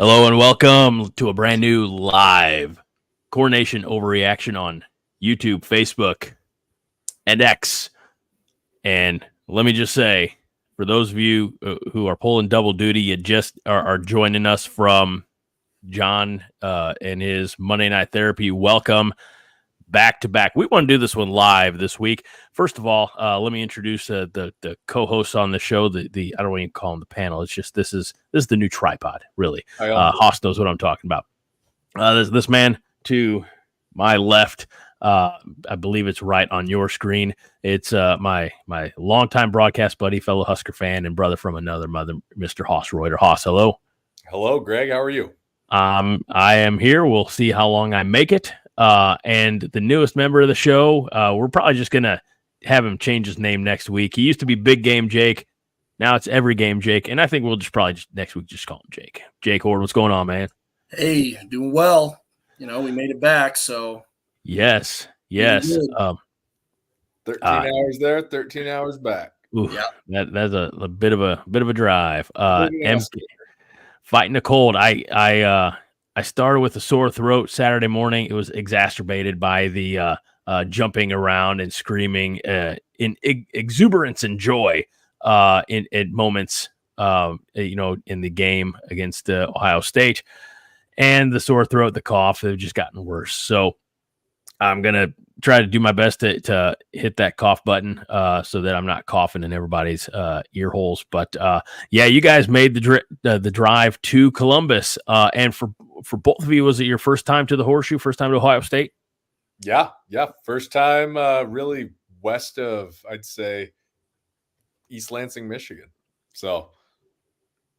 Hello and welcome to a brand new live Coordination Overreaction on YouTube, Facebook, and X. And let me just say, for those of you who are pulling double duty, you just are joining us from John and his Monday Night Therapy. Welcome back to back. We want to do this one live this week. First of all, let me introduce the co-hosts on the show. The I don't even call them the panel. It's just this is the new tripod. Really, Haas knows what I'm talking about. This man to my left. I believe it's right on your screen. It's my longtime broadcast buddy, fellow Husker fan, and brother from another mother, Mr. Haas Reuter. Haas, hello. Hello, Greg. How are you? I am here. We'll see how long I make it. And the newest member of the show, we're probably just going to have him change his name next week. He used to be Big Game Jake. Now it's Every Game Jake. And I think we'll next week just call him Jake. Jake Horde, what's going on, man? Hey, doing well. We made it back, so. Yes. 13 hours there, 13 hours back. Oof, yeah. That's a bit of a drive. Fighting the cold. I started with a sore throat Saturday morning. It was exacerbated by the jumping around and screaming in exuberance and joy in moments, in the game against Ohio State. And the sore throat, the cough, they've just gotten worse. So I'm going to try to do my best to hit that cough button so that I'm not coughing in everybody's ear holes. But you guys made the drive to Columbus. And for both of you, was it your first time to the Horseshoe, first time to Ohio State? Yeah. First time really west of, I'd say, East Lansing, Michigan. So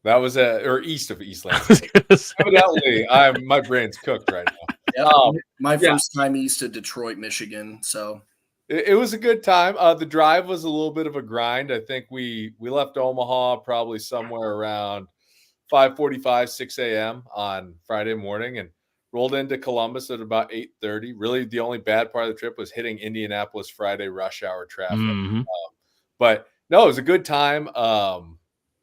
that was or east of East Lansing. Evidently, my brain's cooked right now. My first time east of Detroit, Michigan. So it was a good time. The drive was a little bit of a grind. I think we left Omaha probably somewhere around 5:45, 6 a.m. on Friday morning and rolled into Columbus at about 8:30. Really, the only bad part of the trip was hitting Indianapolis Friday rush hour traffic. Mm-hmm. But no, it was a good time.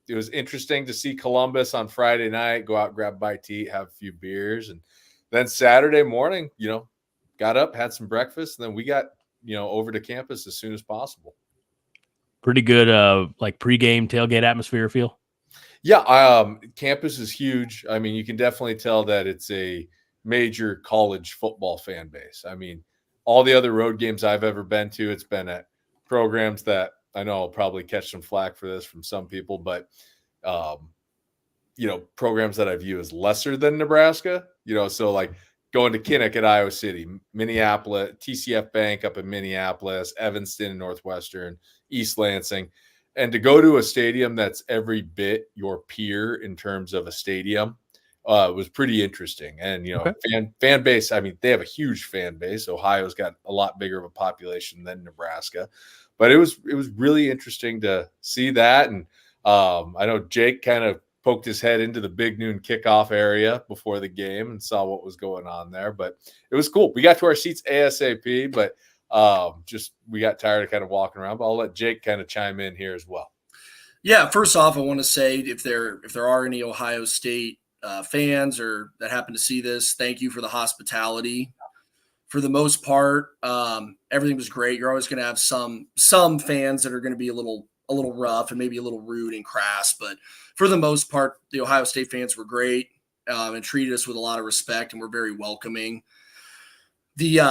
It was interesting to see Columbus on Friday night, go out, grab a bite to eat, have a few beers. And then Saturday morning, got up, had some breakfast, and then we got, over to campus as soon as possible. Pretty good, pregame tailgate atmosphere feel? Yeah. Campus is huge. I mean, you can definitely tell that it's a major college football fan base. I mean, all the other road games I've ever been to, it's been at programs that I know I'll probably catch some flack for this from some people, but, programs that I view as lesser than Nebraska, so like going to Kinnick at Iowa City, Minneapolis, TCF Bank up in Minneapolis, Evanston, Northwestern, East Lansing, and to go to a stadium that's every bit your peer in terms of a stadium was pretty interesting. And, fan base, I mean, they have a huge fan base. Ohio's got a lot bigger of a population than Nebraska. But it was really interesting to see that. And I know Jake kind of poked his head into the big noon kickoff area before the game and saw what was going on there. But it was cool. We got to our seats ASAP, but we got tired of kind of walking around. But I'll let Jake kind of chime in here as well. Yeah, first off, I want to say if there are any Ohio State fans or that happen to see this, thank you for the hospitality. For the most part, everything was great. You're always going to have some fans that are going to be a little rough and maybe a little rude and crass, but for the most part, the Ohio State fans were great and treated us with a lot of respect and were very welcoming. The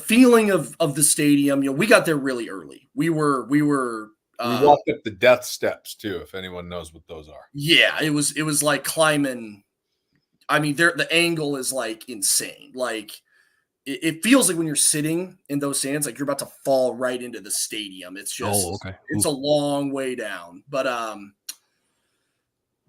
feeling of the stadium, we got there really early. We walked up the death steps too, if anyone knows what those are. Yeah, it was like climbing. I mean, the angle is like insane. Like it feels like when you're sitting in those stands, like you're about to fall right into the stadium. It's just, It's a long way down. But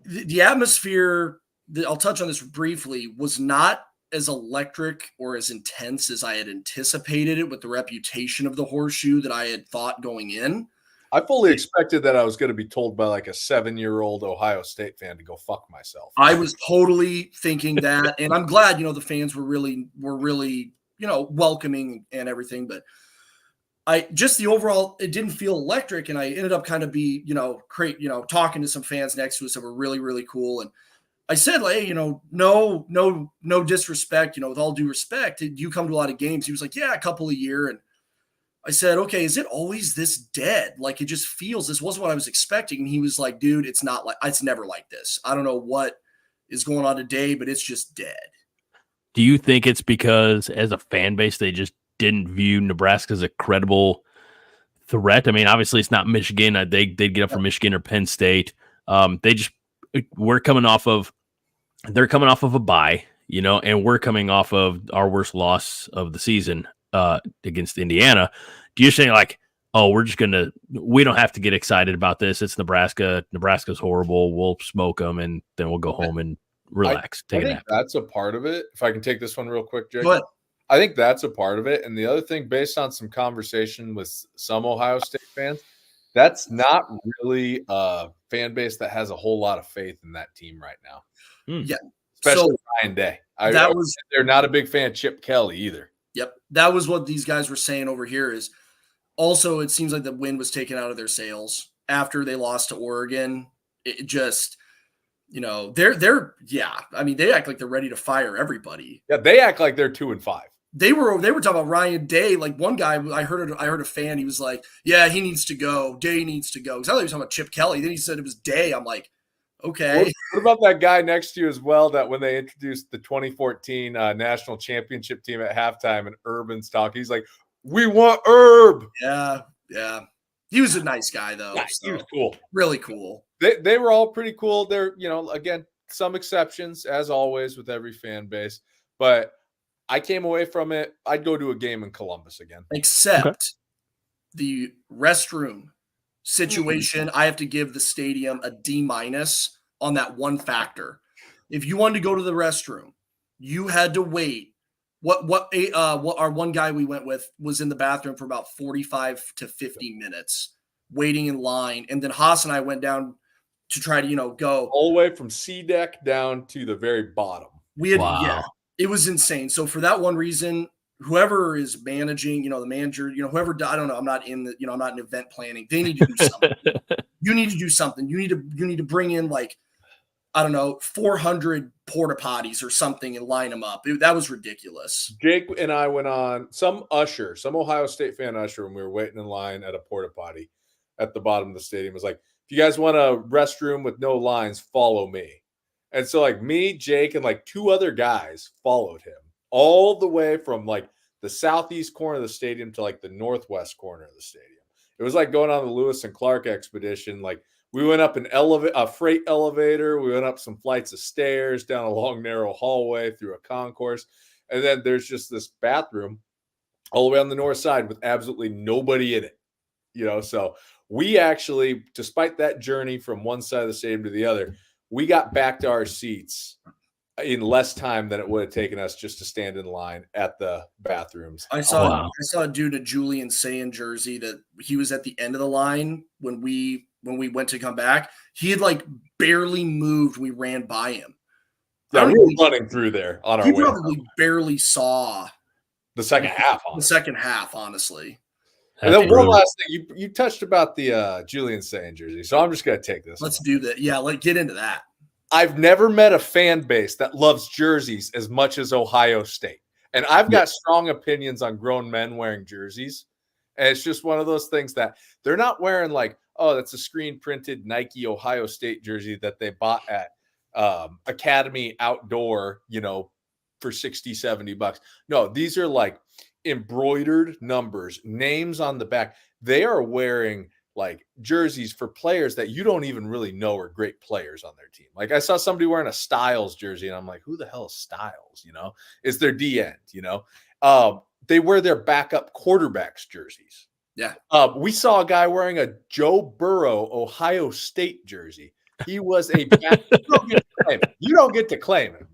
the atmosphere, I'll touch on this briefly, was not as electric or as intense as I had anticipated it with the reputation of the Horseshoe that I had thought going in. I fully expected that I was going to be told by like a 7-year-old Ohio State fan to go fuck myself. I was totally thinking that, and I'm glad, the fans were really, welcoming and everything. But the overall, it didn't feel electric, and I ended up kind of talking to some fans next to us that were really, really cool. And I said, like, hey, no disrespect, with all due respect. Do you come to a lot of games? He was like, yeah, a couple a year. And I said, okay, is it always this dead? Like, it just feels, this wasn't what I was expecting. And he was like, dude, it's never like this. I don't know what is going on today, but it's just dead. Do you think it's because as a fan base, they just didn't view Nebraska as a credible threat? I mean, obviously it's not Michigan. They'd get up for Michigan or Penn State. They're coming off of a bye, and we're coming off of our worst loss of the season against Indiana. Do you think like, oh, we don't have to get excited about this. It's Nebraska. Nebraska's horrible. We'll smoke them and then we'll go home and relax, take a nap. That's a part of it. If I can take this one real quick, Jake. Go ahead. I think that's a part of it. And the other thing, based on some conversation with some Ohio State fans, that's not really a fan base that has a whole lot of faith in that team right now. Yeah. Especially Ryan Day. They're not a big fan of Chip Kelly either. Yep. That was what these guys were saying over here is also it seems like the wind was taken out of their sails after they lost to Oregon. It just, I mean, they act like they're ready to fire everybody. Yeah, they act like they're 2-5. They were talking about Ryan Day. Like one guy, I heard a fan. He was like, "Yeah, he needs to go. Day needs to go." Because I thought he was talking about Chip Kelly. Then he said it was Day. I'm like, okay. What about that guy next to you as well? That when they introduced the 2014 national championship team at halftime, and Urban's talking, he's like, "We want Herb." Yeah. He was a nice guy though. Yeah, so he was cool. Really cool. They were all pretty cool. They're again some exceptions as always with every fan base, but I came away from it. I'd go to a game in Columbus again. Except the restroom situation. I have to give the stadium a D- on that one factor. If you wanted to go to the restroom, you had to wait. What our one guy we went with was in the bathroom for about 45 to 50 minutes waiting in line. And then Haas and I went down to try to, go all the way from C deck down to the very bottom. It was insane. So for that one reason, whoever is managing, the manager, whoever, I don't know, I'm not in event planning. They need to do something. You need to do something. You need to bring in 400 porta potties or something and line them up. That was ridiculous. Jake and I went on some Ohio State fan usher when we were waiting in line at a porta potty at the bottom of the stadium. Was like, if you guys want a restroom with no lines, follow me. And so me, Jake, and two other guys followed him all the way from the southeast corner of the stadium to the northwest corner of the stadium. It was like going on the Lewis and Clark expedition. We went up a freight elevator. We went up some flights of stairs, down a long, narrow hallway, through a concourse. And then there's just this bathroom all the way on the north side with absolutely nobody in it. So we actually, despite that journey from one side of the stadium to the other, we got back to our seats in less time than it would have taken us just to stand in line at the bathrooms. I saw a dude, a Julian Sayin jersey, that he was at the end of the line when we went to come back. He had barely moved. We ran by him. Yeah, we were running through there on our way. He probably barely saw the second half. The second half, honestly. And then one last thing, you touched about the Julian Sayin jersey, so I'm just going to take this. Let's do that. Yeah, let's get into that. I've never met a fan base that loves jerseys as much as Ohio State. And I've got strong opinions on grown men wearing jerseys. And it's just one of those things that they're not wearing that's a screen printed Nike Ohio State jersey that they bought at Academy Outdoor, for $60, $70. No, these are embroidered numbers, names on the back. They are wearing jerseys for players that you don't even really know are great players on their team. I saw somebody wearing a Styles jersey and I'm like, who the hell is Styles? It's their D end, they wear their backup quarterbacks jerseys. Yeah. We saw a guy wearing a Joe Burrow Ohio State jersey. He was a you don't get to claim him,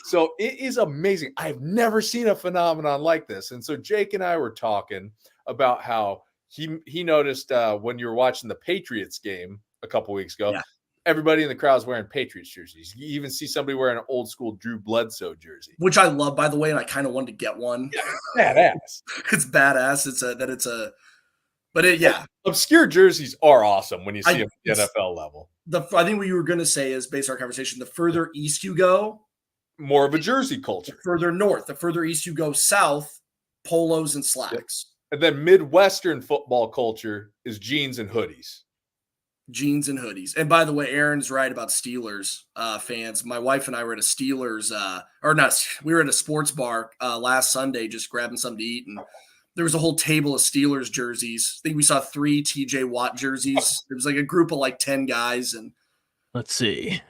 So it is amazing. I've never seen a phenomenon like this. And so Jake and I were talking about how he noticed when you were watching the Patriots game a couple weeks ago, everybody in the crowd is wearing Patriots jerseys. You even see somebody wearing an old school Drew Bledsoe jersey, which I love, by the way, and I kind of wanted to get one. Badass. It's badass. Obscure jerseys are awesome when you see them at the NFL level. I think what you were going to say is, based on our conversation, the further east you go, more of a jersey culture. The further north, the further east you go south, polos and slacks. And then Midwestern football culture is jeans and hoodies. Jeans and hoodies. And by the way, Aaron's right about Steelers fans. My wife and I were at a Steelers, we were at a sports bar last Sunday just grabbing something to eat. And there was a whole table of Steelers jerseys. I think we saw 3 TJ Watt jerseys. It was like a group of like 10 guys. And let's see.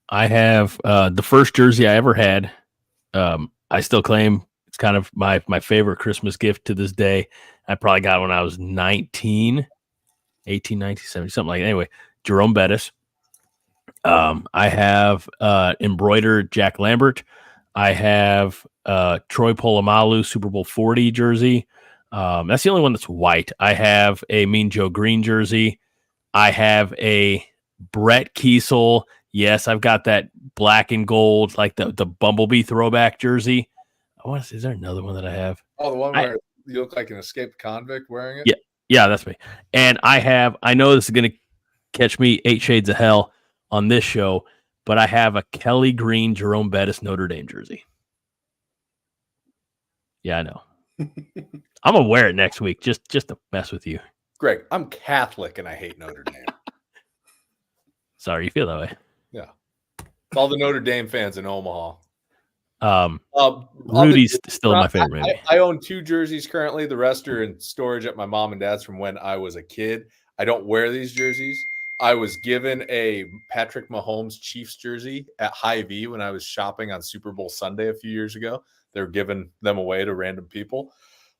I have the first jersey I ever had. I still claim it's kind of my favorite Christmas gift to this day. I probably got it when I was 18, 19, 70, something like that. Anyway, Jerome Bettis. I have embroidered Jack Lambert. I have Troy Polamalu Super Bowl 40 jersey. That's the only one that's white. I have a Mean Joe Green jersey. I have a Brett Kiesel. Yes, I've got that black and gold, like the Bumblebee throwback jersey. Is there another one that I have? Oh, the one where you look like an escaped convict wearing it? Yeah, that's me. And I know this is going to catch me 8 shades of hell on this show, but I have a Kelly Green Jerome Bettis Notre Dame jersey. Yeah, I know. I'm going to wear it next week just to mess with you. Greg, I'm Catholic and I hate Notre Dame. Sorry, you feel that way. Yeah. All the Notre Dame fans in Omaha. Rudy's still my favorite. I own 2 jerseys currently. The rest are in storage at my mom and dad's from when I was a kid. I don't wear these jerseys. I was given a Patrick Mahomes Chiefs jersey at Hy-Vee when I was shopping on Super Bowl Sunday a few years ago. They were giving them away to random people.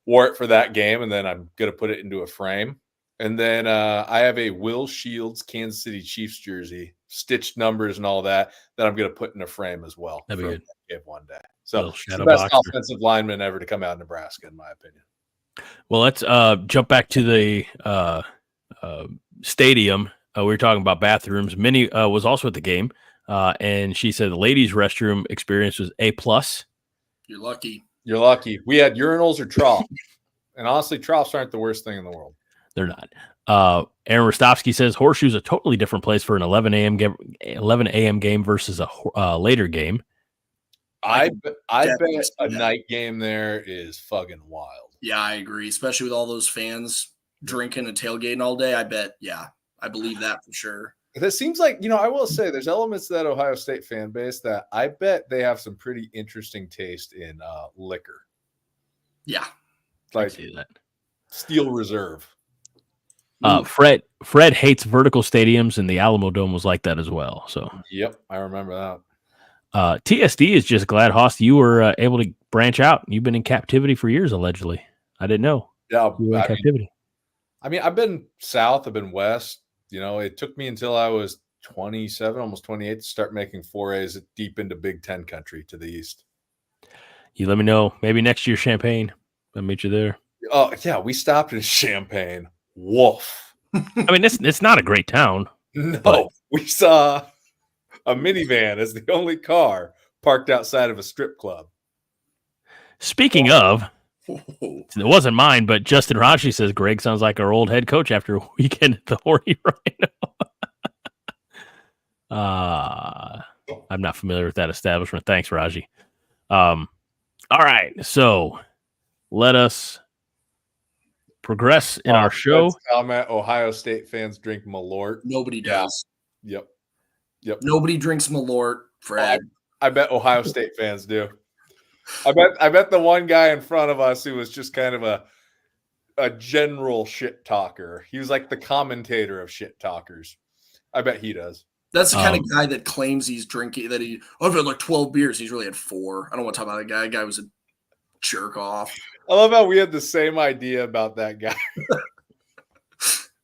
Wore it for that game, and then I'm going to put it into a frame. And then I have a Will Shields Kansas City Chiefs jersey, stitched numbers and all that I'm going to put in a frame as well. That'd be good. One day. So the best offensive lineman ever to come out of Nebraska, in my opinion. Well, let's jump back to the stadium. We were talking about bathrooms. Minnie was also at the game, and she said the ladies' restroom experience was A+. You're lucky. You're lucky. We had urinals or troughs. And honestly, troughs aren't the worst thing in the world. They're not. Aaron Rostovsky says Horseshoe's a totally different place for an 11 a.m. game versus a later game. I bet a night game there is fucking wild. Yeah, I agree. Especially with all those fans drinking and tailgating all day. I believe that for sure. That seems like, I will say there's elements of that Ohio State fan base that I bet they have some pretty interesting taste in liquor. Yeah. Like I see that. Steel Reserve. Fred hates vertical stadiums, and the Alamo Dome was like that as well. So yep, I remember that. TSD is just glad, Hoss, you were able to branch out. You've been in captivity for years, allegedly. I didn't know. Yeah, you were in captivity. I've been south, I've been west. It took me until I was 27, almost 28 to start making forays deep into Big Ten country to the east. You let me know. Maybe next year, Champaign. I'll meet you there. Oh, yeah, we stopped in Champaign. Woof. I mean, it's not a great town. No, we saw a minivan as the only car parked outside of a strip club. Speaking of, it wasn't mine, but Justin Rashi says Greg sounds like our old head coach after a weekend at the Horny Rhino. I'm not familiar with that establishment. Thanks, Raji. All right, so let us progress in our show. Comment: Ohio State fans drink Malort. Nobody does. Yep. Nobody drinks Malort, Fred. I bet Ohio State fans do. I bet the one guy in front of us who was just kind of a general shit talker. He was like the commentator of shit talkers. I bet he does. That's the kind of guy that claims he's drinking, I've had like 12 beers. He's really had 4. I don't want to talk about that guy. That guy was a jerk off. I love how we had the same idea about that guy.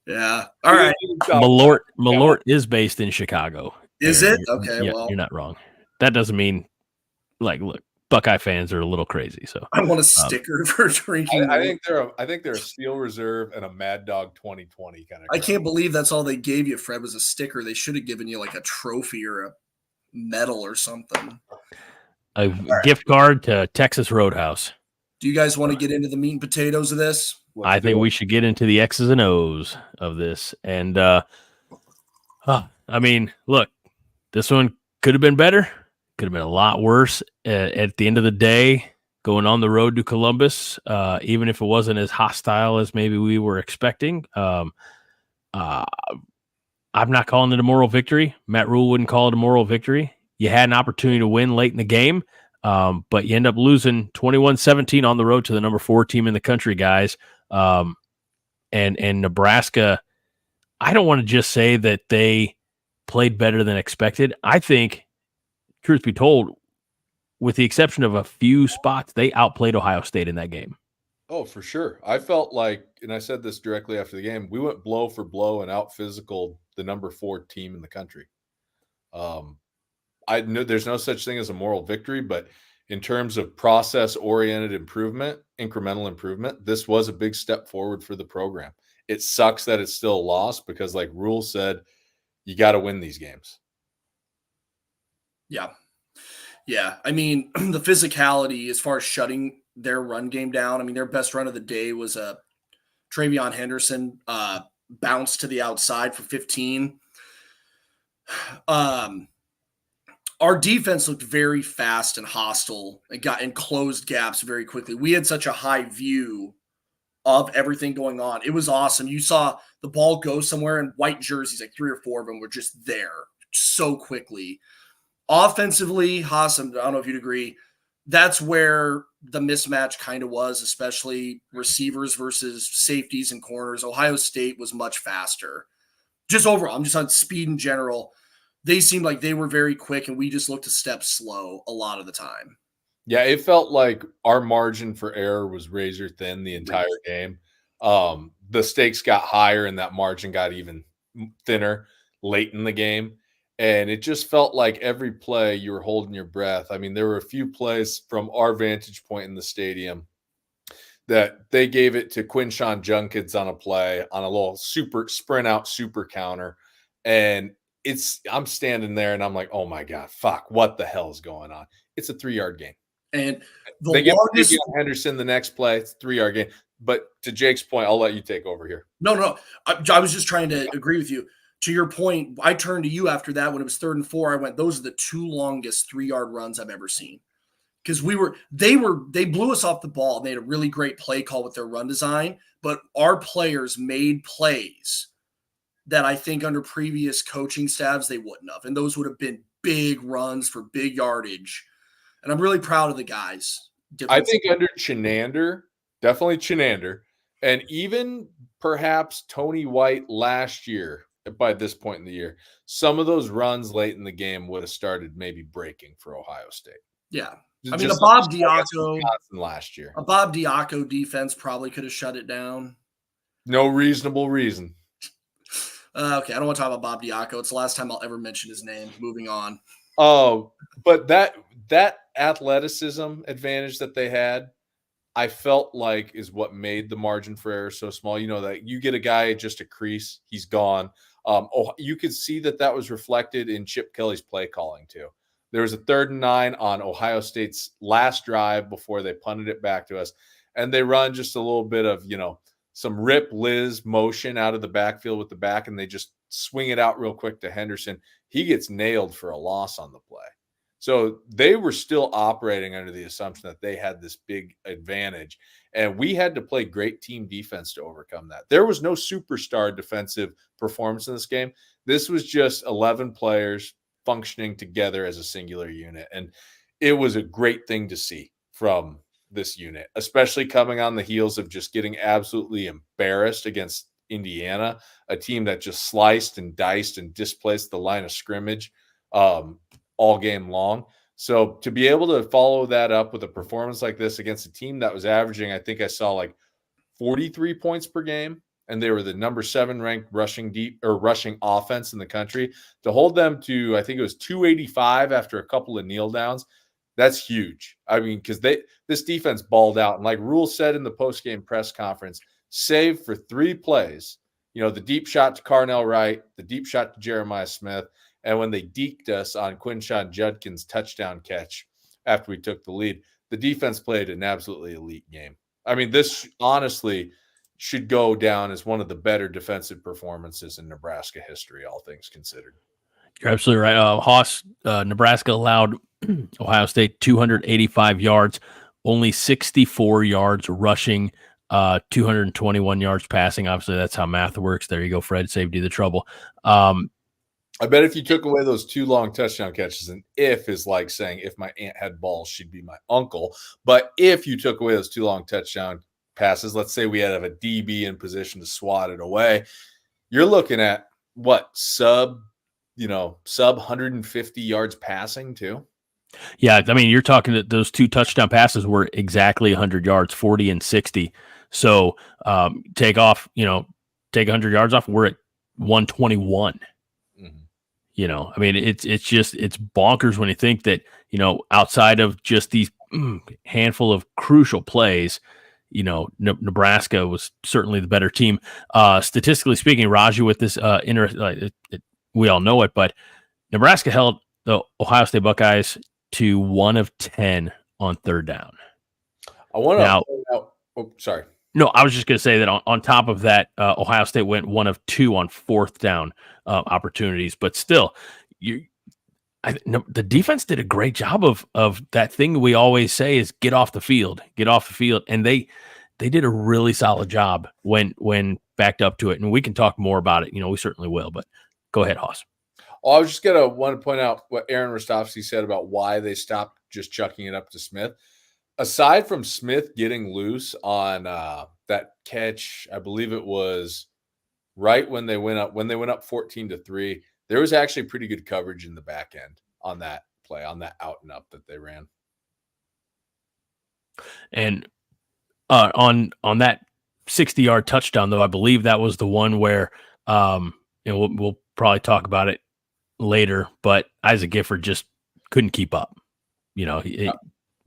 Yeah. All right. Malort is based in Chicago. Is it? Okay. Yeah, well, you're not wrong. That doesn't mean, look, Buckeye fans are a little crazy. So I want a sticker for drinking. I think they're a Steel Reserve and a Mad Dog 2020 kind of. I can't believe that's all they gave you, Fred, was a sticker. They should have given you like a trophy or a medal or something. A gift card to Texas Roadhouse. Do you guys want to get into the meat and potatoes of this? I think we should get into the X's and O's of this. And I mean, look, this one could have been better. Could have been a lot worse. At the end of the day, going on the road to Columbus, even if it wasn't as hostile as maybe we were expecting, I'm not calling it a moral victory. Matt Rhule wouldn't call it a moral victory. You had an opportunity to win late in the game, but you end up losing 21-17 on the road to the number 4 team in the country, guys. And Nebraska, I don't want to just say that they played better than expected. I think, truth be told, with the exception of a few spots, they outplayed Ohio State in that game. Oh, for sure. I felt like, and I said this directly after the game, we went blow for blow and out physical the number 4 team in the country. I know there's no such thing as a moral victory, but in terms of process-oriented improvement, incremental improvement, this was a big step forward for the program. It sucks that it's still a loss because, like Rhule said, you got to win these games. Yeah. Yeah. I mean, the physicality as far as shutting their run game down, I mean, their best run of the day was a Travion Henderson bounce to the outside for 15. Our defense looked very fast and hostile and got in closed gaps very quickly. We had such a high view of everything going on. It was awesome. You saw the ball go somewhere and white jerseys, like 3 or 4 of them were just there so quickly. Offensively, Hassam, I don't know if you'd agree, that's where the mismatch kind of was, especially receivers versus safeties and corners. Ohio State was much faster. Just overall, I'm just on speed in general. They seemed like they were very quick, and we just looked a step slow a lot of the time. Yeah, it felt like our margin for error was razor thin the entire game. The stakes got higher, and that margin got even thinner late in the game. And it just felt like every play you were holding your breath. I mean, there were a few plays from our vantage point in the stadium that they gave it to Quinshawn Junkins on a play on a little super sprint out super counter. And I'm standing there and I'm like, oh my God, fuck, what the hell is going on? It's a 3-yard game. And they get Henderson the next play, it's a 3-yard game. But to Jake's point, I'll let you take over here. No. I was just trying to agree with you. To your point, I turned to you after that when it was 3rd and 4. I went, those are the 2 longest 3-yard runs I've ever seen. Because they blew us off the ball. They had a really great play call with their run design, but our players made plays that I think under previous coaching staffs they wouldn't have. And those would have been big runs for big yardage. And I'm really proud of the guys. I think under Chinander, definitely Chinander, and even perhaps Tony White last year, by this point in the year, some of those runs late in the game would have started maybe breaking for Ohio State. Yeah. I mean, a Bob Diaco last year. A Bob Diaco defense probably could have shut it down. No reasonable reason. Okay, I don't want to talk about Bob Diaco. It's the last time I'll ever mention his name. Moving on. Oh, but that athleticism advantage that they had, I felt like is what made the margin for error so small. You know, that you get a guy just a crease, he's gone. You could see that was reflected in Chip Kelly's play calling too. There was a 3rd and 9 on Ohio State's last drive before they punted it back to us, and they run just a little bit of, some rip Liz motion out of the backfield with the back, and they just swing it out real quick to Henderson. He gets nailed for a loss on the play. So they were still operating under the assumption that they had this big advantage, and we had to play great team defense to overcome that. There was no superstar defensive performance in this game. This was just 11 players functioning together as a singular unit, and it was a great thing to see from this unit, especially coming on the heels of just getting absolutely embarrassed against Indiana, a team that just sliced and diced and displaced the line of scrimmage all game long. So to be able to follow that up with a performance like this against a team that was averaging, I think I saw like 43 points per game, and they were the number 7 ranked rushing offense in the country, to hold them to, I think it was 285 after a couple of kneel downs. That's huge. I mean, because this defense balled out. And like Rhule said in the post-game press conference, save for 3 plays, the deep shot to Carnell Wright, the deep shot to Jeremiah Smith, and when they deked us on Quinshawn Judkins' touchdown catch after we took the lead, the defense played an absolutely elite game. I mean, this honestly should go down as one of the better defensive performances in Nebraska history, all things considered. You're absolutely right. Nebraska allowed Ohio State 285 yards, only 64 yards rushing, 221 yards passing. Obviously, that's how math works. There you go, Fred. Saved you the trouble. I bet if you took away those 2 long touchdown catches, and if is like saying if my aunt had balls, she'd be my uncle. But if you took away those 2 long touchdown passes, let's say we had a DB in position to swat it away, you're looking at what sub 150 yards passing too. Yeah, I mean, you're talking that those 2 touchdown passes were exactly 100 yards, 40 and 60. So take 100 yards off, we're at 121. I mean, it's bonkers when you think that, outside of just these handful of crucial plays, Nebraska was certainly the better team. Statistically speaking, Raju, with this we all know it, but Nebraska held the Ohio State Buckeyes to 1 of 10 on third down. I want to point out. Oh, sorry. No, I was just going to say that on top of that, Ohio State went 1 of 2 on fourth down opportunities. But still, the defense did a great job of that thing we always say is get off the field, and they did a really solid job when backed up to it. And we can talk more about it. We certainly will. But go ahead, Hoss. Well, I was just going to want to point out what Aaron Rostovsky said about why they stopped just chucking it up to Smith. Aside from Smith getting loose on that catch, I believe it was right when they went up 14-3, there was actually pretty good coverage in the back end on that play, on that out and up that they ran. And on that 60-yard touchdown, though, I believe that was the one where we'll probably talk about it later, but Isaac Gifford just couldn't keep up. He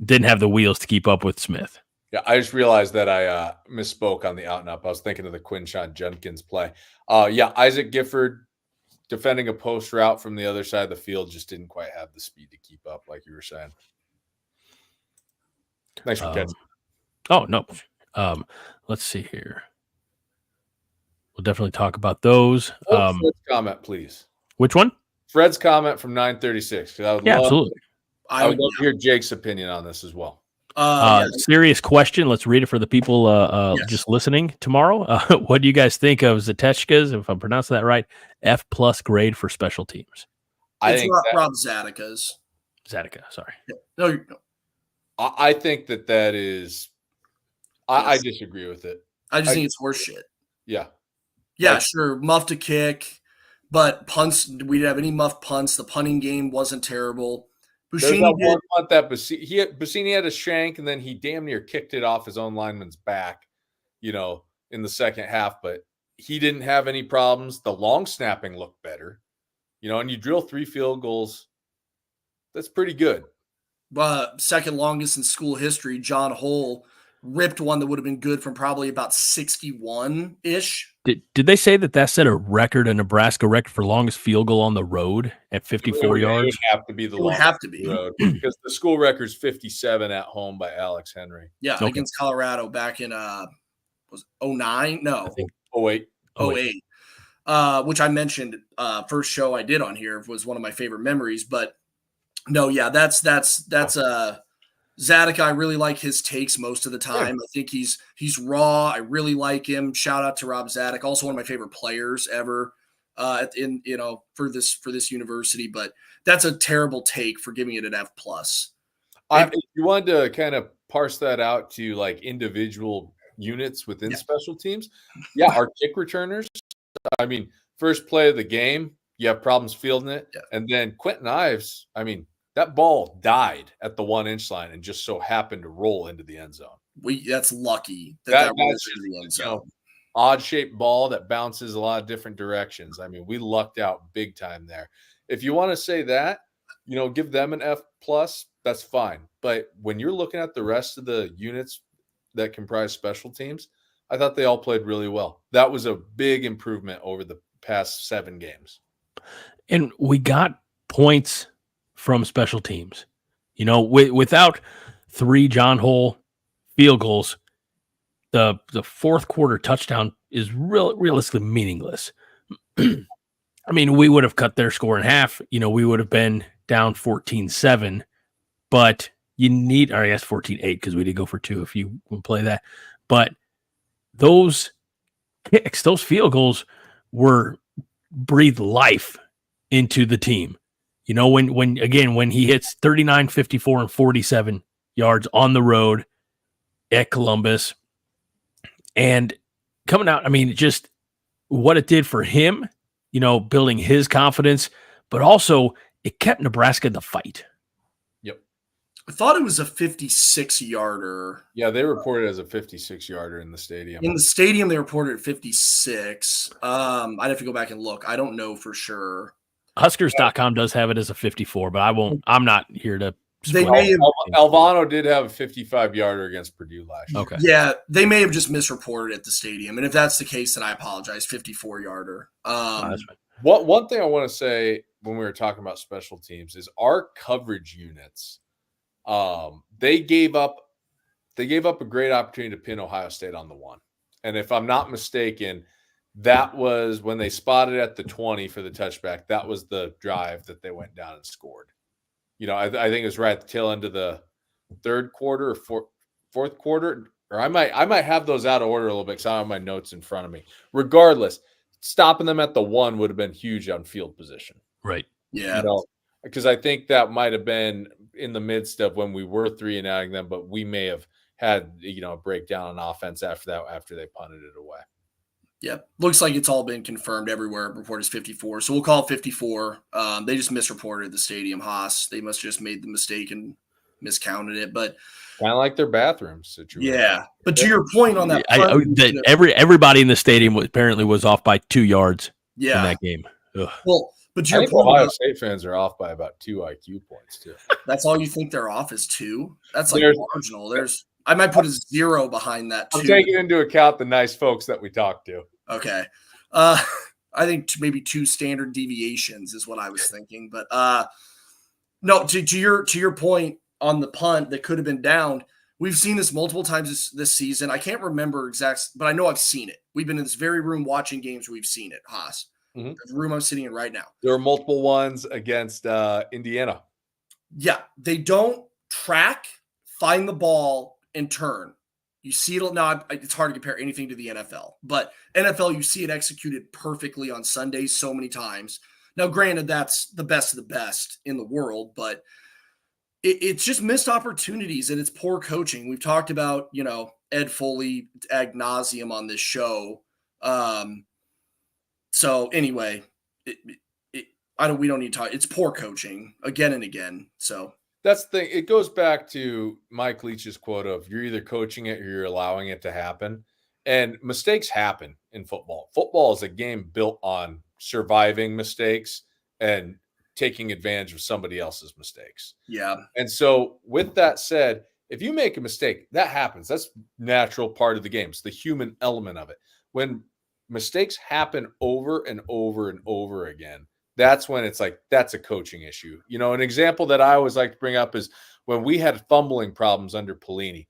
didn't have the wheels to keep up with Smith. Yeah, I just realized that I misspoke on the out and up. I was thinking of the Quinshon Judkins play. Isaac Gifford defending a post route from the other side of the field just didn't quite have the speed to keep up, like you were saying. Thanks for catching. Oh, no. Let's see here. We'll definitely talk about those. Fred's comment, please. Which one? Fred's comment from 936. Absolutely. I would love to hear Jake's opinion on this as well. Serious question. Let's read it for the people just listening tomorrow. What do you guys think of Zatechka's, if I'm pronouncing that right, F+ grade for special teams? It's Rob Zatechka's. Zatechka, sorry. No. I think that is – I disagree with it. I just think it's horse shit. Yeah. Yeah, sure. Muffed a kick, but punts, we didn't have any muffed punts. The punting game wasn't terrible. There's that one punt that Bassini had a shank, and then he damn near kicked it off his own lineman's back, in the second half. But he didn't have any problems. The long snapping looked better, and you drill 3 field goals. That's pretty good. Second longest in school history, John Hull ripped one that would have been good from probably about 61-ish. Did they say that set a record, a Nebraska record for longest field goal on the road at 54 yards? It would have to be the longest. Have to be road because the school record's 57 at home by Alex Henry. Yeah, okay. Against Colorado back in was 09? No, I think 08. 08. Which I mentioned first show I did on here was one of my favorite memories. But no, yeah, that's Zadok, I really like his takes most of the time. I think he's raw. I really like him. Shout out to Rob Zadok, also one of my favorite players ever for this university. But that's a terrible take for giving it an F+. If you wanted to kind of parse that out to like individual units within special teams, our kick returners. I mean, first play of the game, you have problems fielding it, and then Quentin Ives. I mean, that ball died at the 1-inch line and just so happened to roll into the end zone. That's lucky that rolls into the end zone. Odd-shaped ball that bounces a lot of different directions. I mean, we lucked out big time there. If you want to say that, give them an F+, that's fine. But when you're looking at the rest of the units that comprise special teams, I thought they all played really well. That was a big improvement over the past 7 games. And we got points from special teams. Without 3 John Hull field goals, the fourth quarter touchdown is realistically meaningless. I mean, we would have cut their score in half. We would have been down 14-7, but you need, or I guess 14-8 because we did go for 2 if you would play that. But those kicks, those field goals breathed life into the team. When he hits 39, 54, and 47 yards on the road at Columbus and coming out, I mean, just what it did for him, building his confidence, but also it kept Nebraska in the fight. Yep. I thought it was a 56-yarder. Yeah, they reported as a 56-yarder in the stadium. In the stadium, they reported at 56. I'd have to go back and look. I don't know for sure. Huskers.com does have it as a 54, but I'm not here to. Alvano did have a 55-yarder against Purdue last year. Okay. Yeah, they may have just misreported at the stadium, and if that's the case, then I apologize. 54-yarder. That's right. One thing I want to say when we were talking about special teams is our coverage units. They gave up a great opportunity to pin Ohio State on the 1, and if I'm not mistaken, that was when they spotted at the 20 for the touchback. That was the drive that they went down and scored. I think it was right at the tail end of the third quarter or fourth quarter, or I might have those out of order a little bit because I don't have my notes in front of me. Regardless, stopping them at the 1 would have been huge on field position. Right. Yeah. Because I think that might have been in the midst of when we were 3-and-outing them, but we may have had a breakdown on offense after they punted it away. Yeah, looks like it's all been confirmed everywhere. Report is 54, so we'll call it 54. They just misreported the stadium, Haas. They must have just made the mistake and miscounted it. But kind of like their bathroom situation. Yeah, but to your point on that, everybody in the stadium apparently was off by 2 yards. In that game. Ugh. Well, but to I your think point, Ohio State fans are off by about 2 IQ points too. That's all you think they're off is 2? That's like marginal. I might put a 0 behind that too. I'm taking into account the nice folks that we talked to. Okay. I think maybe 2 standard deviations is what I was thinking. But no, to your point on the punt that could have been down, we've seen this multiple times this season. I can't remember exact, but I know I've seen it. We've been in this very room watching games where we've seen it, Haas. Mm-hmm. The room I'm sitting in right now. There were multiple ones against Indiana. Yeah, they don't track, find the ball, and turn. You see it now. It's hard to compare anything to the NFL, but NFL, you see it executed perfectly on Sundays so many times. Now, granted, that's the best of the best in the world, but it's just missed opportunities and it's poor coaching. We've talked about, Ed Foley ad nauseum on this show. So anyway, we don't need to talk. It's poor coaching again and again. So that's the thing. It goes back to Mike Leach's quote of you're either coaching it or you're allowing it to happen. And mistakes happen in football. Football is a game built on surviving mistakes and taking advantage of somebody else's mistakes. Yeah. And so with that said, if you make a mistake, that happens. That's natural part of the game. It's the human element of it. When mistakes happen over and over and over again, that's when it's like, that's a coaching issue. An example that I always like to bring up is when we had fumbling problems under Pelini.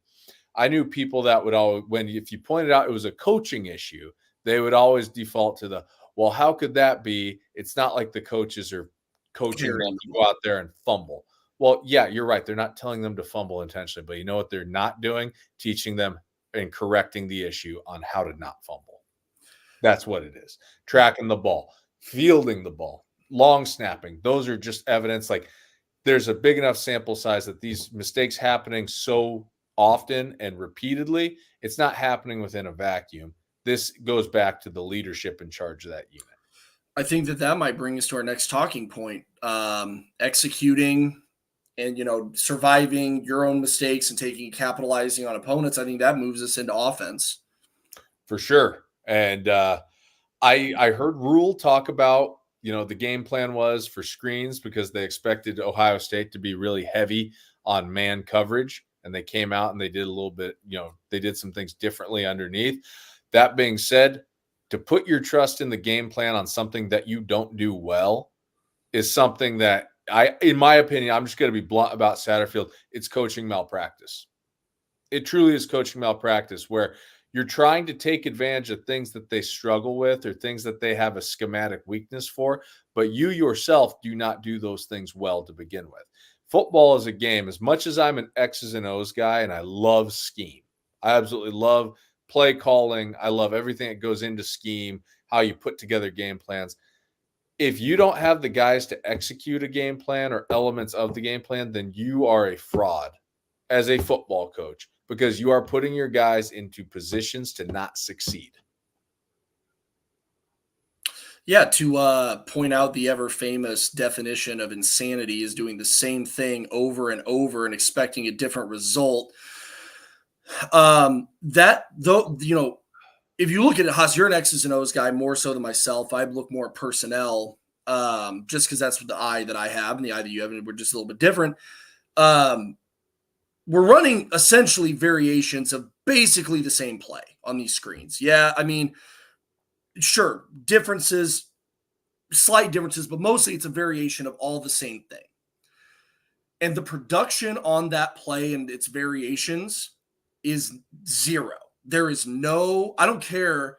I knew people that would always, if you pointed out it was a coaching issue, they would always default to well, how could that be? It's not like the coaches are coaching them to go out there and fumble. Well, yeah, you're right. They're not telling them to fumble intentionally, but you know what they're not doing? Teaching them and correcting the issue on how to not fumble. That's what it is. Tracking the ball, fielding the ball, long snapping. Those are just evidence. Like there's a big enough sample size that these mistakes happening so often and repeatedly, it's not happening within a vacuum. This goes back to the leadership in charge of that unit. I think that might bring us to our next talking point. Executing and, surviving your own mistakes and capitalizing on opponents. I think that moves us into offense. For sure. And I heard Rhule talk about, the game plan was for screens because they expected Ohio State to be really heavy on man coverage. And they came out and they did a little bit, they did some things differently underneath. That being said, to put your trust in the game plan on something that you don't do well is something that in my opinion, I'm just going to be blunt about Satterfield. It's coaching malpractice. It truly is coaching malpractice where You're trying to take advantage of things that they struggle with or things that they have a schematic weakness for, but you yourself do not do those things well to begin with. Football is a game. As much as I'm an X's and O's guy and I love scheme, I absolutely love play calling. I love everything that goes into scheme, how you put together game plans. If you don't have the guys to execute a game plan or elements of the game plan, then you are a fraud as a football coach, because you are putting your guys into positions to not succeed. Yeah, to point out the ever famous definition of insanity is doing the same thing over and over and expecting a different result. That though, if you look at it, Haas, you're an X's and O's guy more so than myself. I look more at personnel, just because that's the eye that I have and the eye that you have, and we're just a little bit different. We're running essentially variations of basically the same play on these screens. Yeah, I mean, sure, slight differences, but mostly it's a variation of all the same thing. And the production on that play and its variations is zero. There is no, I don't care,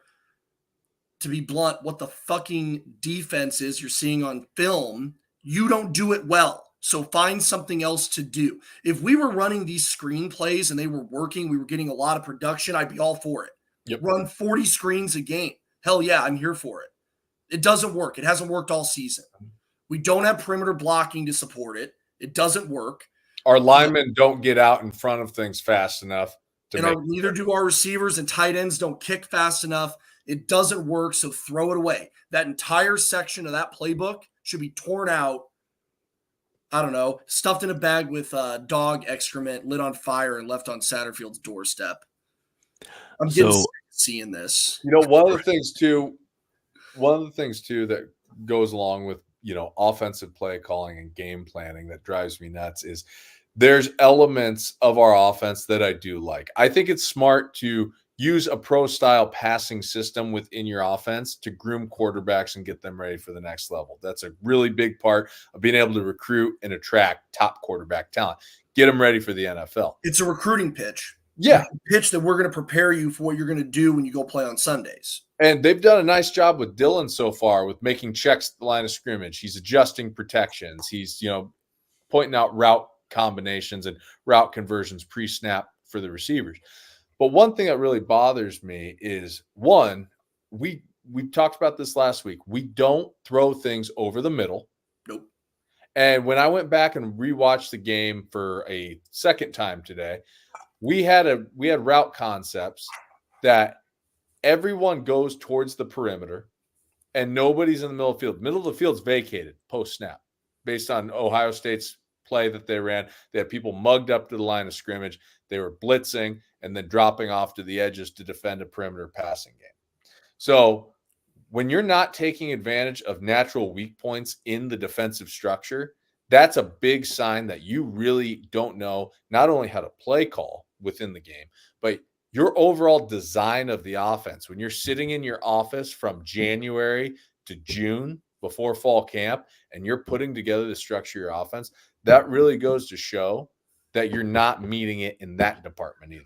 to be blunt, what the fucking defense is you're seeing on film. You don't do it well. So find something else to do. If we were running these screen plays and they were working, we were getting a lot of production, I'd be all for it. Yep. Run 40 screens a game. Hell yeah, I'm here for it. It doesn't work. It hasn't worked all season. We don't have perimeter blocking to support it. It doesn't work. Our linemen don't get out in front of things fast enough. Neither do our receivers, and tight ends don't kick fast enough. It doesn't work, so throw it away. That entire section of that playbook should be torn out, I don't know, stuffed in a bag with dog excrement, lit on fire, and left on Satterfield's doorstep. I'm getting sick of seeing this. One of the things too that goes along with, offensive play calling and game planning that drives me nuts is there's elements of our offense that I do like. I think it's smart to use a pro-style passing system within your offense to groom quarterbacks and get them ready for the next level. That's a really big part of being able to recruit and attract top quarterback talent. Get them ready for the NFL. It's a recruiting pitch. Yeah. It's a pitch that we're going to prepare you for what you're going to do when you go play on Sundays. And they've done a nice job with Dylan so far with making checks at the line of scrimmage. He's adjusting protections. He's, pointing out route combinations and route conversions pre-snap for the receivers. But one thing that really bothers me is, one, we talked about this last week. We don't throw things over the middle. Nope. And when I went back and rewatched the game for a second time today, we had route concepts that everyone goes towards the perimeter and nobody's in the middle of the field. Middle of the field's vacated post-snap based on Ohio State's play that they ran. They had people mugged up to the line of scrimmage. They were blitzing and then dropping off to the edges to defend a perimeter passing game. So when you're not taking advantage of natural weak points in the defensive structure, that's a big sign that you really don't know not only how to play call within the game, but your overall design of the offense. When you're sitting in your office from January to June before fall camp and you're putting together the structure of your offense, that really goes to show that you're not meeting it in that department either.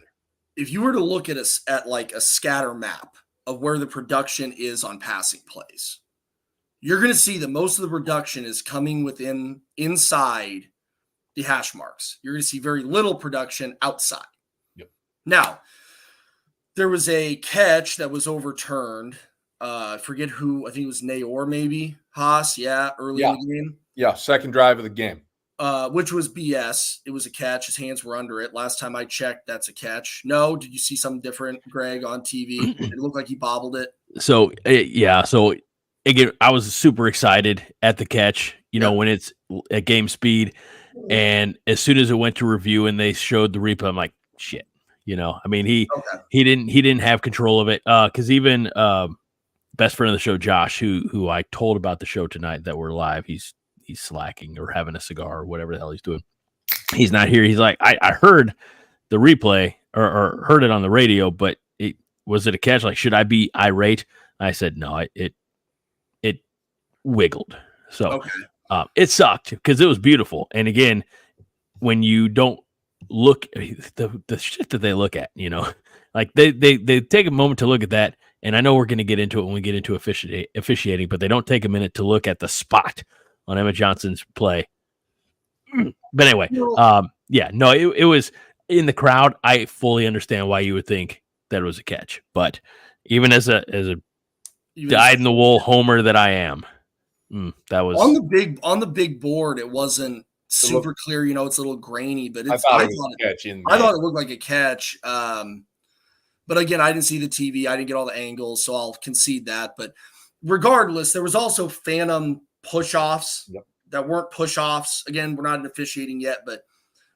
If you were to look at like a scatter map of where the production is on passing plays, you're going to see that most of the production is coming inside the hash marks. You're going to see very little production outside. Yep. Now, there was a catch that was overturned. I forget who. I think it was Nayor, maybe. Haas, early in the game. Yeah, second drive of the game. Which was BS. It was a catch. His hands were under it. Last time I checked, that's a catch. No, did you see something different, Greg, on TV? It looked like he bobbled it. So, yeah. So, again, I was super excited at the catch, when it's at game speed. And as soon as it went to review and they showed the replay, I'm like, shit. He didn't have control of it. Because even best friend of the show, Josh, who I told about the show tonight that we're live, he's slacking or having a cigar or whatever the hell he's doing. He's not here. He's like, I heard the replay or heard it on the radio, but was it a catch? Like, should I be irate? I said, no, it wiggled. So it sucked because it was beautiful. And again, when you don't look the shit that they look at, Like they take a moment to look at that, and I know we're going to get into it when we get into officiating, but they don't take a minute to look at the spot on Emma Johnson's play. But anyway, it was in the crowd. I fully understand why you would think that it was a catch, but even as a dyed in the wool homer that I am, that was on the big board. It wasn't super clear. It's a little grainy, but I thought it looked like a catch. But again, I didn't see the TV. I didn't get all the angles, so I'll concede that. But regardless, there was also phantom push-offs that weren't push-offs. Again, we're not in officiating yet, but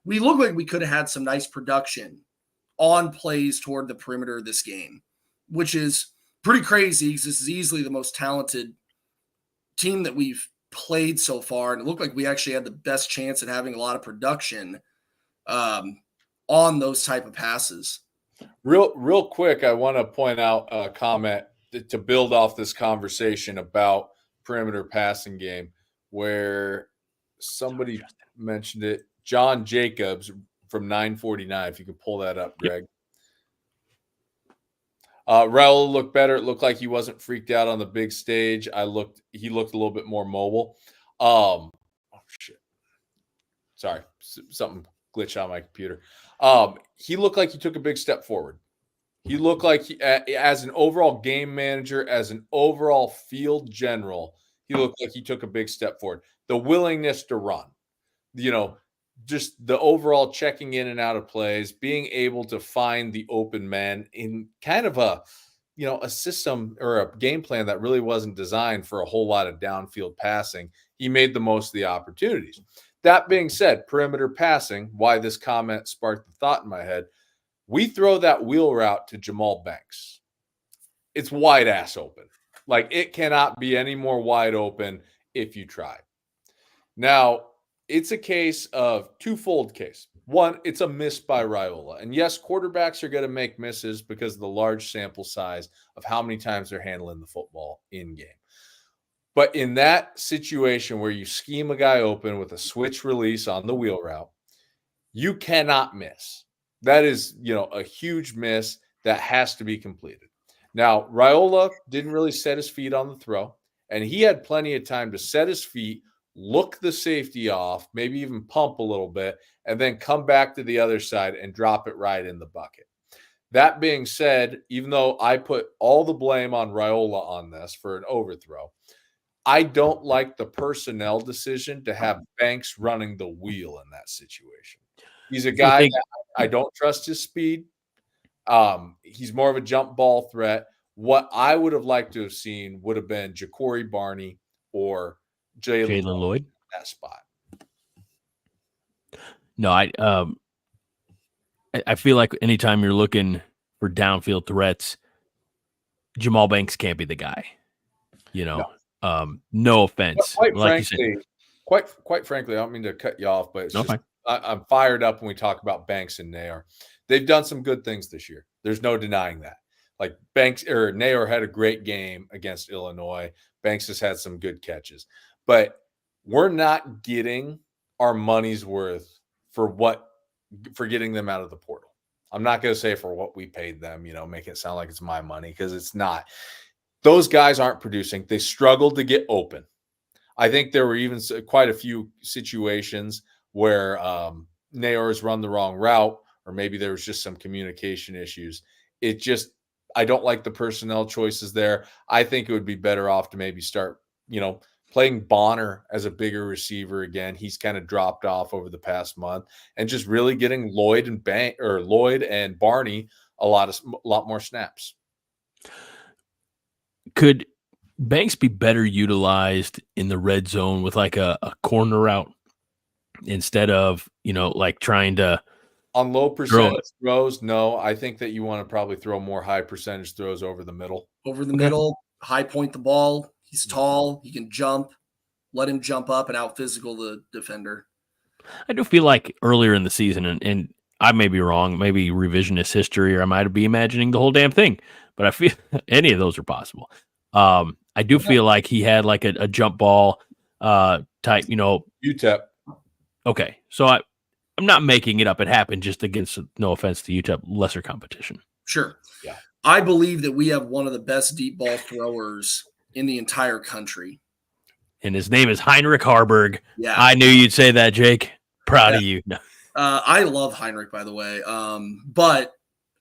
we look like we could have had some nice production on plays toward the perimeter this game, which is pretty crazy because this is easily the most talented team that we've played so far. And it looked like we actually had the best chance at having a lot of production on those type of passes. Real quick, I want to point out a comment to build off this conversation about perimeter passing game where somebody mentioned it. John Jacobs from 949, if you could pull that up, Greg. Rhule looked better. It looked like he wasn't freaked out on the big stage. He looked a little bit more mobile. Oh, shit. Sorry, something glitched on my computer. He looked like he took a big step forward. He looked like as an overall game manager, as an overall field general, he looked like he took a big step forward. The willingness to run, just the overall checking in and out of plays, being able to find the open men in kind of a system or a game plan that really wasn't designed for a whole lot of downfield passing. He made the most of the opportunities. That being said, perimeter passing, why this comment sparked the thought in my head, we throw that wheel route to Jamal Banks. It's wide ass open. Like, it cannot be any more wide open if you try. Now, it's a case of twofold case. One, it's a miss by Rhule. And yes, quarterbacks are going to make misses because of the large sample size of how many times they're handling the football in game. But in that situation where you scheme a guy open with a switch release on the wheel route, you cannot miss. That is, a huge miss that has to be completed. Now, Rhule didn't really set his feet on the throw, and he had plenty of time to set his feet, look the safety off, maybe even pump a little bit, and then come back to the other side and drop it right in the bucket. That being said, even though I put all the blame on Rhule on this for an overthrow, I don't like the personnel decision to have Banks running the wheel in that situation. He's a guy that I don't trust his speed. He's more of a jump ball threat. What I would have liked to have seen would have been Ja'Cory Barney or Jalen Lloyd in that spot. No, I feel like anytime you're looking for downfield threats, Jamal Banks can't be the guy. No offense. Quite frankly, I don't mean to cut you off, but I'm fired up when we talk about Banks and Nair. They've done some good things this year. There's no denying that. Like Nair had a great game against Illinois. Banks has had some good catches, but we're not getting our money's worth for getting them out of the portal. I'm not going to say for what we paid them, make it sound like it's my money, because it's not. Those guys aren't producing. They struggled to get open. I think there were even quite a few situations where Nair's run the wrong route, or maybe there was just some communication issues. I don't like the personnel choices there. I think it would be better off to maybe start, playing Bonner as a bigger receiver again. He's kind of dropped off over the past month, and just really getting Lloyd and Barney a lot more snaps. Could Banks be better utilized in the red zone with like a corner route instead of, trying to on low percentage throws? No, I think that you want to probably throw more high percentage throws over the middle. High point the ball. He's tall. He can jump. Let him jump up and out physical the defender. I do feel like earlier in the season, and I may be wrong, maybe revisionist history, or I might be imagining the whole damn thing, but I feel any of those are possible. I do feel like he had like a jump ball type, UTEP. Okay, so I'm not making it up. It happened just against, no offense to UTEP, lesser competition. Sure. Yeah. I believe that we have one of the best deep ball throwers in the entire country. And his name is Heinrich Harburg. Yeah. I knew you'd say that, Jake. Proud of you. No. I love Heinrich, by the way. But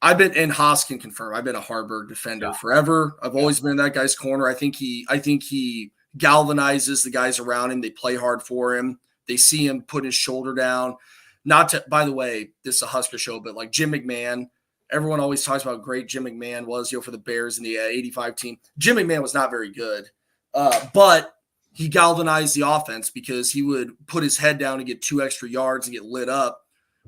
I've been, and Haas can confirm, I've been a Harburg defender forever. I've always been in that guy's corner. I think he galvanizes the guys around him. They play hard for him. They see him put his shoulder down. Not to, by the way, this is a Husker show, but like Jim McMahon, everyone always talks about how great Jim McMahon was, for the Bears in the 85 team. Jim McMahon was not very good, but he galvanized the offense because he would put his head down and get 2 extra yards and get lit up.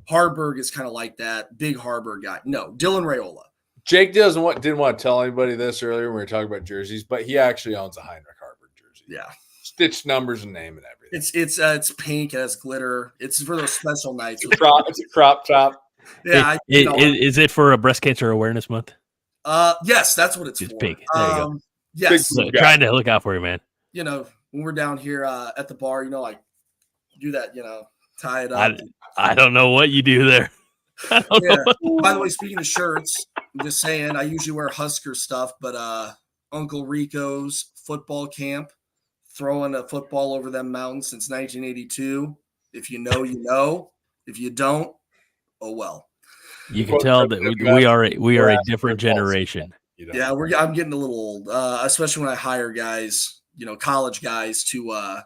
Harburg is kind of like that big Harburg guy. No, Dylan Raiola. Jake didn't want to tell anybody this earlier when we were talking about jerseys, but he actually owns a Heinrich Harburg jersey. Yeah. Stitched numbers and name and everything. It's pink, it has glitter. It's for those special nights. It's a crop top. Yeah. Is it for a breast cancer awareness month? Yes, that's what it's It's for. pink. There you go. Yes. So, trying to look out for you, man. When we're down here at the bar, I do that, tie it up. I don't know what you do there. I don't know. By the way, speaking of shirts, I'm just saying I usually wear Husker stuff, but Uncle Rico's football camp, throwing a football over them mountains since 1982. If you know, you know. If you don't, oh well. You can tell that we are a different generation. Yeah, I'm getting a little old, especially when I hire guys, college guys to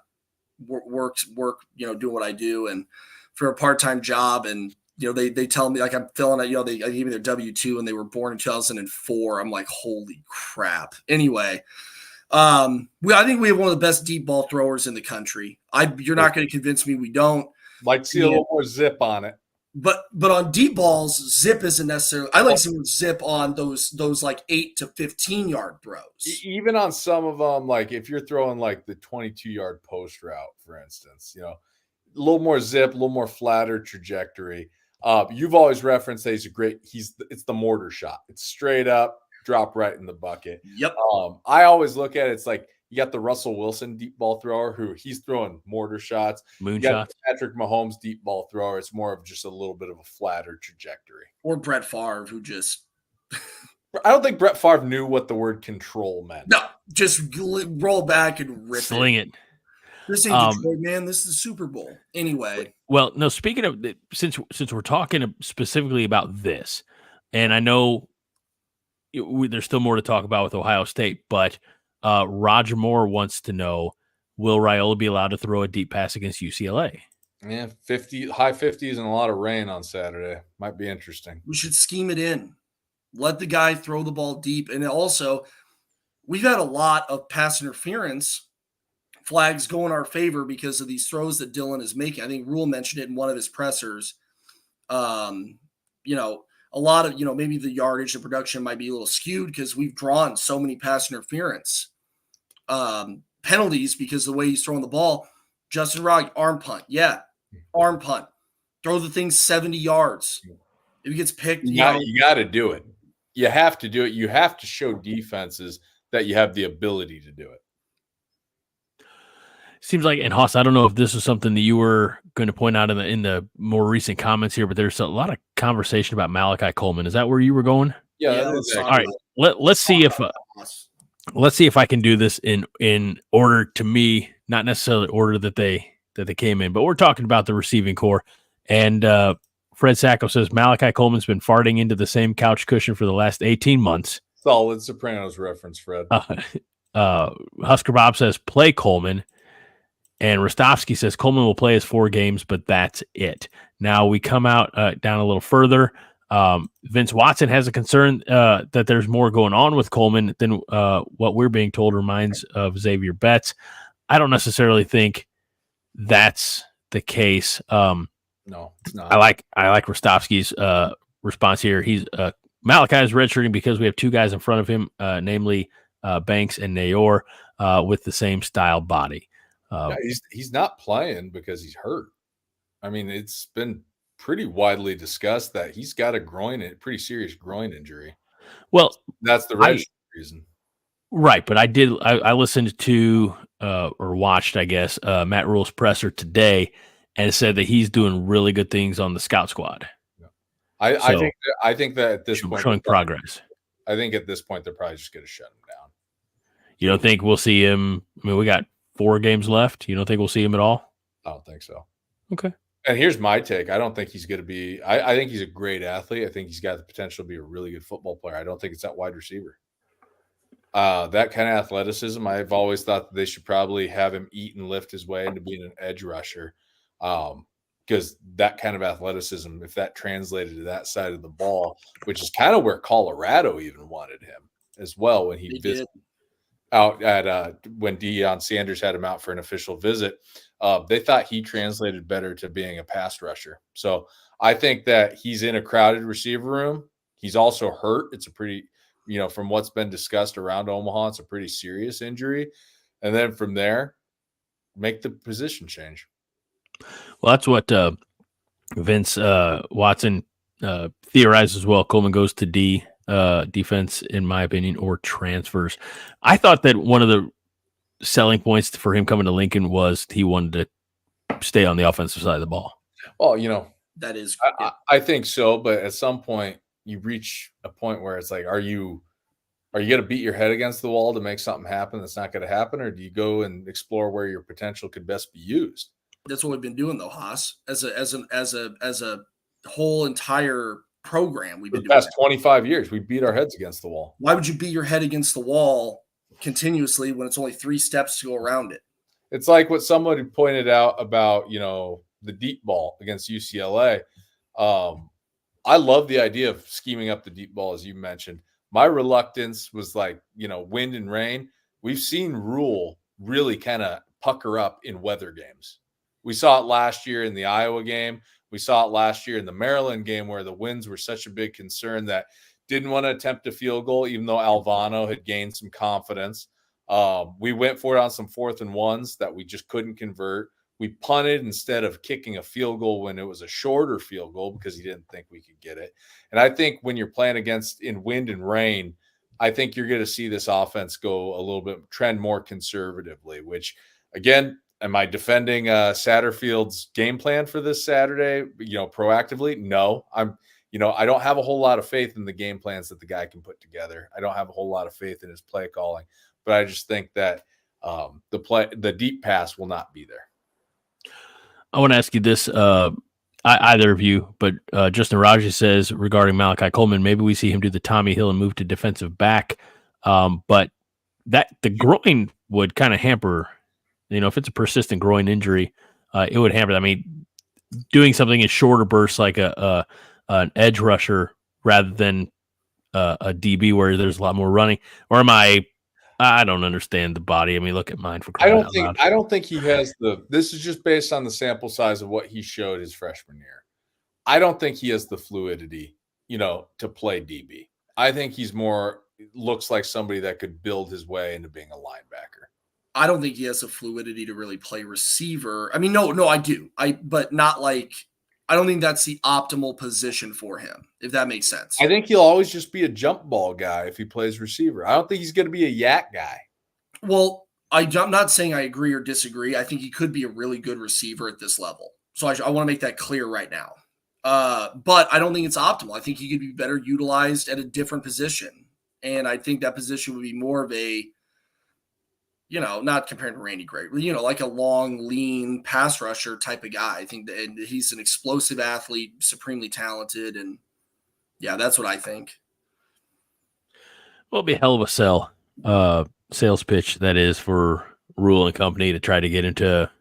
work, do what I do, and for a part-time job, and they tell me, like, I'm filling out, they gave me their W-2 and they were born in 2004. I'm like, holy crap. Anyway, I think we have one of the best deep ball throwers in the country. You're not going to convince me we don't. Like to see a little more zip on it. But on deep balls, zip isn't necessarily. I like some zip on those like 8 to 15 yard throws. Even on some of them, like if you're throwing like the 22-yard post route, for instance, a little more zip, a little more flatter trajectory. You've always referenced that it's the mortar shot. It's straight up, drop right in the bucket. Yep. I always look at it, it's like you got the Russell Wilson deep ball thrower who he's throwing mortar shots. Moonshots. Patrick Mahomes deep ball thrower. It's more of just a little bit of a flatter trajectory. Or Brett Favre, who just I don't think Brett Favre knew what the word control meant. No, just roll back and rip Sling it. This ain't Detroit, man. This is the Super Bowl. Anyway. Well, no, speaking of, since we're talking specifically about this, and I know there's still more to talk about with Ohio State, but Roger Moore wants to know, will Raiola be allowed to throw a deep pass against UCLA? Yeah, high 50s and a lot of rain on Saturday. Might be interesting. We should scheme it in. Let the guy throw the ball deep. And also, we've had a lot of pass interference flags go in our favor because of these throws that Dylan is making. I think Rhule mentioned it in one of his pressers. A lot of, maybe the yardage, the production might be a little skewed because we've drawn so many pass interference penalties because of the way he's throwing the ball. Justin Rogge, arm punt. Yeah, arm punt. Throw the thing 70 yards. If he gets picked, you got to do it. You have to do it. You have to show defenses that you have the ability to do it. Seems like, and Haas, I don't know if this is something that you were going to point out in the more recent comments here, but there's a lot of conversation about Malachi Coleman. Is that where you were going? Yeah. All right. Let's see if I can do this in order to me, not necessarily order that they came in, but we're talking about the receiving core. And Fred Sacco says Malachi Coleman's been farting into the same couch cushion for the last 18 months. Solid Sopranos reference, Fred. Husker Bob says play Coleman. And Rostovsky says Coleman will play his 4 games, but that's it. Now we come out down a little further. Vince Watson has a concern that there's more going on with Coleman than what we're being told. Reminds of Xavier Betts. I don't necessarily think that's the case. No, it's not. I like Rostovsky's response here. He's Malachi is redshirting because we have 2 guys in front of him, namely Banks and Nayor, with the same style body. He's not playing because he's hurt. I mean, it's been pretty widely discussed that he's got a pretty serious groin injury. Well, that's the reason. Right. But I listened to or watched, I guess, Matt Rhule's presser today and said that he's doing really good things on the scout squad. I think that at this point showing progress. I think at this point they're probably just going to shut him down. You don't think we'll see him? I mean, we got 4 games left. You don't think we'll see him at all? I don't think so. Okay. And here's my take. I don't think he's going to be. I think he's a great athlete. I think he's got the potential to be a really good football player. I don't think it's that wide receiver. That kind of athleticism, I've always thought that they should probably have him eat and lift his way into being an edge rusher. Because that kind of athleticism, if that translated to that side of the ball, which is kind of where Colorado even wanted him as well when he visited out at when Deion Sanders had him out for an official visit. They thought he translated better to being a pass rusher. So I think that he's in a crowded receiver room. He's also hurt. It's a pretty, from what's been discussed around Omaha, it's a pretty serious injury. And then from there, make the position change. Well, that's what Vince Watson theorized as well. Coleman goes to defense, in my opinion, or transfers. I thought that one of the selling points for him coming to Lincoln was he wanted to stay on the offensive side of the ball. Well, that is, I think so. But at some point, you reach a point where it's like, are you going to beat your head against the wall to make something happen that's not going to happen, or do you go and explore where your potential could best be used? That's what we've been doing, though, Haas. As a whole entire program, we've been doing past 25 years. We beat our heads against the wall. Why would you beat your head against the wall continuously when it's only 3 steps to go around it? It's like what somebody pointed out about the deep ball against UCLA. I love the idea of scheming up the deep ball, as you mentioned. My reluctance was like wind and rain. We've seen Rhule really kind of pucker up in weather games. We saw it last year in the Iowa game. We saw it last year in the Maryland game where the winds were such a big concern that didn't want to attempt a field goal, even though Alvano had gained some confidence. We went for it on some 4th and 1s that we just couldn't convert. We punted instead of kicking a field goal when it was a shorter field goal because he didn't think we could get it. And I think when you're playing against in wind and rain, I think you're going to see this offense go a little bit, trend more conservatively, which again, am I defending Satterfield's game plan for this Saturday, proactively? No, I don't have a whole lot of faith in the game plans that the guy can put together. I don't have a whole lot of faith in his play calling, but I just think that the deep pass will not be there. I want to ask you this, either of you, but Justin Rogers says regarding Malachi Coleman, maybe we see him do the Tommy Hill and move to defensive back, but that the groin would kind of hamper. If it's a persistent groin injury, it would hamper. I mean, doing something in shorter bursts like an edge rusher rather than a DB where there's a lot more running. Or am I don't understand the body. I mean, look at mine for crying out loud. I don't think he has this is just based on the sample size of what he showed his freshman year. I don't think he has the fluidity, to play DB. I think he's looks like somebody that could build his way into being a linebacker. I don't think he has the fluidity to really play receiver. I mean, no, I do. But not like, I don't think that's the optimal position for him, if that makes sense. I think he'll always just be a jump ball guy if he plays receiver. I don't think he's going to be a yak guy. Well, I'm not saying I agree or disagree. I think he could be a really good receiver at this level. So I want to make that clear right now. But I don't think it's optimal. I think he could be better utilized at a different position. And I think that position would be more of a, not comparing to Randy Gray, like a long, lean pass rusher type of guy. I think that he's an explosive athlete, supremely talented. And yeah, that's what I think. Well, it'll be a hell of a sales pitch that is for Rhule and company to try to get him to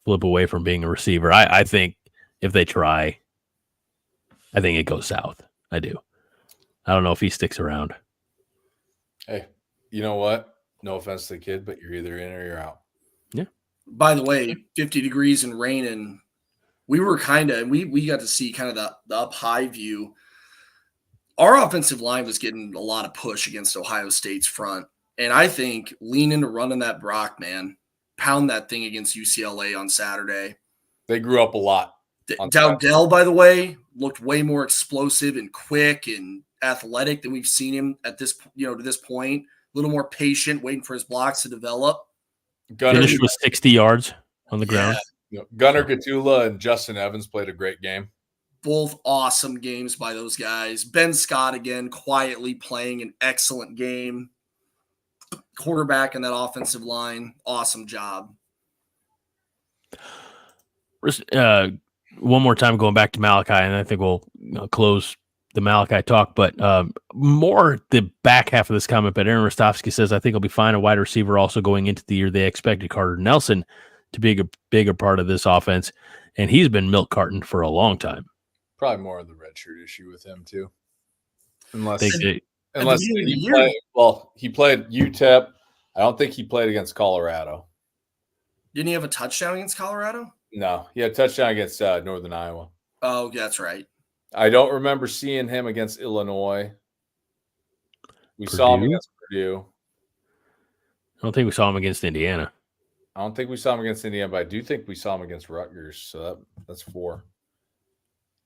flip away from being a receiver. I think if they try, I think it goes south. I do. I don't know if he sticks around. Hey, you know what? No offense to the kid, but you're either in or you're out. Yeah. By the way, 50 degrees and rain, and we were we got to see kind of the up high view. Our offensive line was getting a lot of push against Ohio State's front. And I think lean into running that Brock, man. Pound that thing against UCLA on Saturday. They grew up a lot. Dowdell, by the way, looked way more explosive and quick and athletic than we've seen him at this, to this point. A little more patient, waiting for his blocks to develop. Finished with 60 yards on the ground. Gunnar Gatula and Justin Evans played a great game. Both awesome games by those guys. Ben Scott, again, quietly playing an excellent game. Quarterback in that offensive line, awesome job. One more time going back to Malachi, and I think we'll close the Malachi talk, but more the back half of this comment. But Aaron Rostovsky says, I think he'll be fine. A wide receiver also going into the year. They expected Carter Nelson to be a bigger part of this offense, and he's been milk carton for a long time. Probably more of the redshirt issue with him too. Unless year. He played UTEP. I don't think he played against Colorado. Didn't he have a touchdown against Colorado? No, he had a touchdown against Northern Iowa. Oh, that's right. I don't remember seeing him against Illinois. We saw him against Purdue. I don't think we saw him against Indiana. I don't think we saw him against Indiana, but I do think we saw him against Rutgers. So that's 4.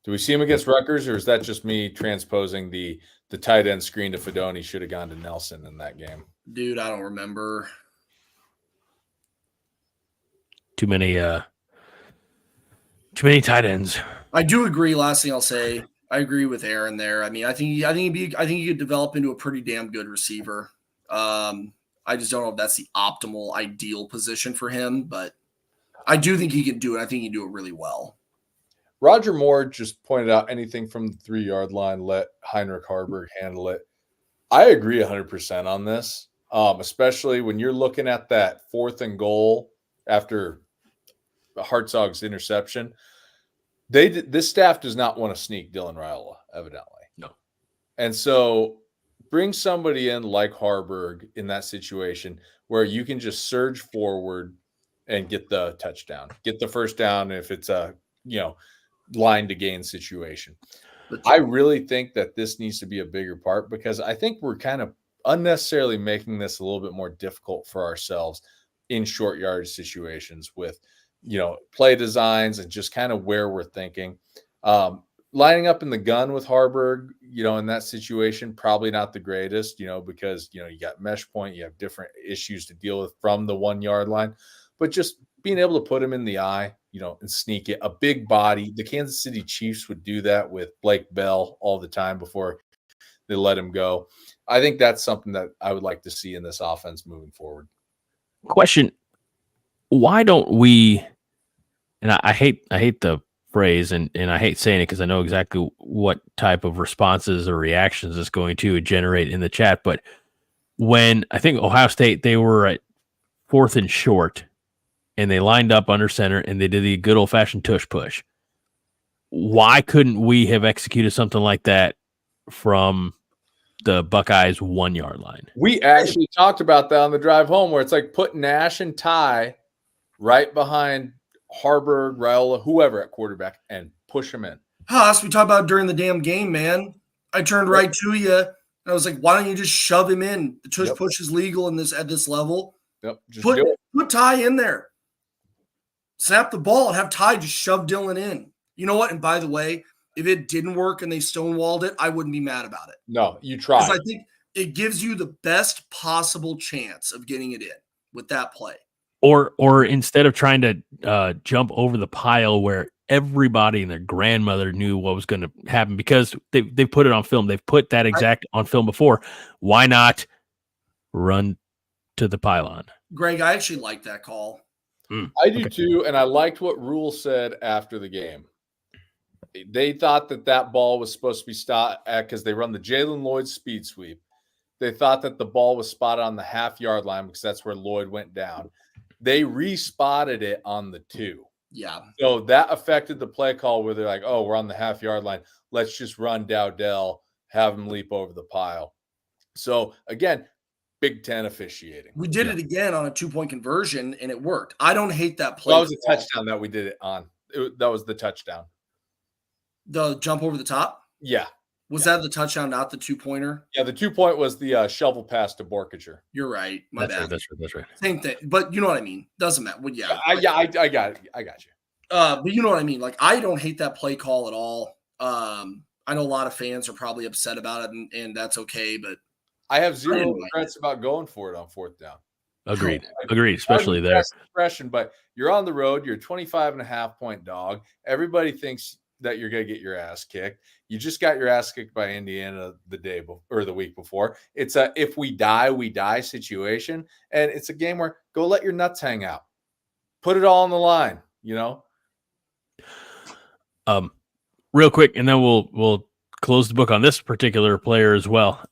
Do we see him against Rutgers, or is that just me transposing the tight end screen to Fedoni? Should have gone to Nelson in that game. Dude, I don't remember. Too many tight ends. I do agree. Last thing I'll say, I agree with Aaron there. I mean, I think he could develop into a pretty damn good receiver. I just don't know if that's the optimal, ideal position for him, but I do think he can do it. I think he can do it really well. Roger Moore just pointed out anything from the 3-yard line, let Heinrich Haarberg handle it. I agree 100% on this, especially when you're looking at that 4th and goal after Hartzog's interception. This staff does not want to sneak Dylan Raiola, evidently. No. And so bring somebody in like Haarberg in that situation where you can just surge forward and get the touchdown, get the first down if it's a, line to gain situation. I really think that this needs to be a bigger part because I think we're kind of unnecessarily making this a little bit more difficult for ourselves in short yardage situations with, play designs and just kind of where we're thinking. Lining up in the gun with Haarberg, in that situation, probably not the greatest, because, you got mesh point, you have different issues to deal with from the 1-yard line, but just being able to put him in the eye, and sneak it, a big body. The Kansas City Chiefs would do that with Blake Bell all the time before they let him go. I think that's something that I would like to see in this offense moving forward. Question: why don't we? And I hate the phrase, and I hate saying it because I know exactly what type of responses or reactions it's going to generate in the chat. But when I think Ohio State, they were at 4th and short, and they lined up under center, and they did the good old-fashioned tush push. Why couldn't we have executed something like that from the Buckeyes 1-yard line? We actually talked about that on the drive home, where it's like put Nash and Ty right behind Haarberg, Raiola, whoever at quarterback, and push them in. Haas, we talked about during the damn game, man. I turned right to you, and I was like, why don't you just shove him in? The tush push is legal at this level. Yep, just put Ty in there. Snap the ball and have Ty just shove Dylan in. You know what? And by the way, if it didn't work and they stonewalled it, I wouldn't be mad about it. No, you try. Because I think it gives you the best possible chance of getting it in with that play. Or instead of trying to jump over the pile where everybody and their grandmother knew what was going to happen because they put it on film. They've put that exact on film before. Why not run to the pylon? Greg, I actually like that call. I do too, and I liked what Rhule said after the game. They thought that ball was supposed to be stopped because they run the Jalen Lloyd speed sweep. They thought that the ball was spotted on the half-yard line because that's where Lloyd went down. They respotted it on the 2. Yeah. So that affected the play call where they're like, oh, we're on the half-yard line. Let's just run Dowdell, have him leap over the pile. So, again, Big Ten officiating. We did it again on a 2-point conversion, and it worked. I don't hate that play. That was a touchdown that we did it on. That was the touchdown. The jump over the top? Yeah. Was that the touchdown, not the 2-pointer? Yeah, the 2-point was the shovel pass to Borkacher. You're right. My bad. That's right. Same thing. But you know what I mean. Doesn't matter. Well, yeah. I got it. I got you. But you know what I mean. Like, I don't hate that play call at all. I know a lot of fans are probably upset about it, and that's okay, but I have zero regrets about going for it on 4th down. Agreed, especially there. Expression, but you're on the road. You're a 25.5-point dog. Everybody thinks that you're going to get your ass kicked. You just got your ass kicked by Indiana the week before. It's a if we die, we die situation. And it's a game where go let your nuts hang out. Put it all on the line, Real quick, and then we'll close the book on this particular player as well.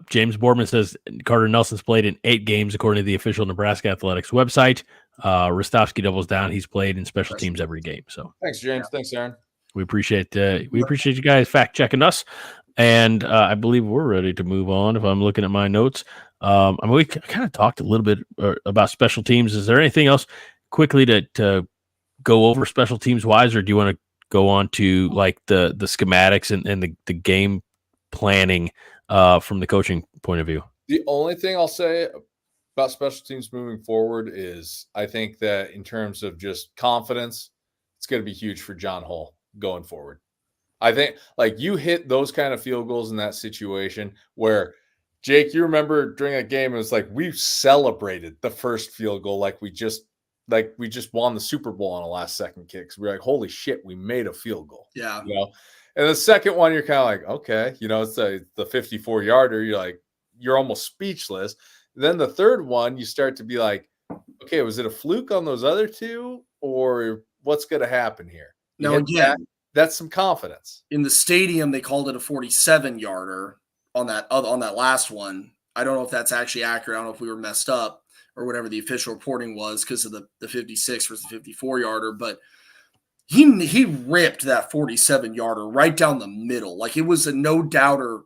James Boardman says Carter Nelson's played in 8 games according to the official Nebraska Athletics website. Rostovsky doubles down. He's played in special teams every game. So thanks, James. Yeah. Thanks, Aaron. We appreciate you guys fact checking us, and I believe we're ready to move on. If I'm looking at my notes, we kind of talked a little bit about special teams. Is there anything else quickly to go over special teams wise, or do you want to go on to like the schematics and the game planning from the coaching point of view? The only thing I'll say about special teams moving forward is I think that in terms of just confidence, it's going to be huge for John Hull going forward. I think like you hit those kind of field goals in that situation where Jake, you remember during a game, it was like we celebrated the first field goal like we just won the Super Bowl on a last second kick. So we're like, holy shit, we made a field goal. Yeah. And the second one, you're kind of like, okay, it's the 54-yarder. You're almost speechless. Then the third one, you start to be like, okay, was it a fluke on those other two or what's going to happen here? Now, again, that's some confidence. In the stadium, they called it a 47-yarder on that last one. I don't know if that's actually accurate. I don't know if we were messed up or whatever the official reporting was because of the 56 versus the 54-yarder. But he ripped that 47-yarder right down the middle. Like it was a no-doubter,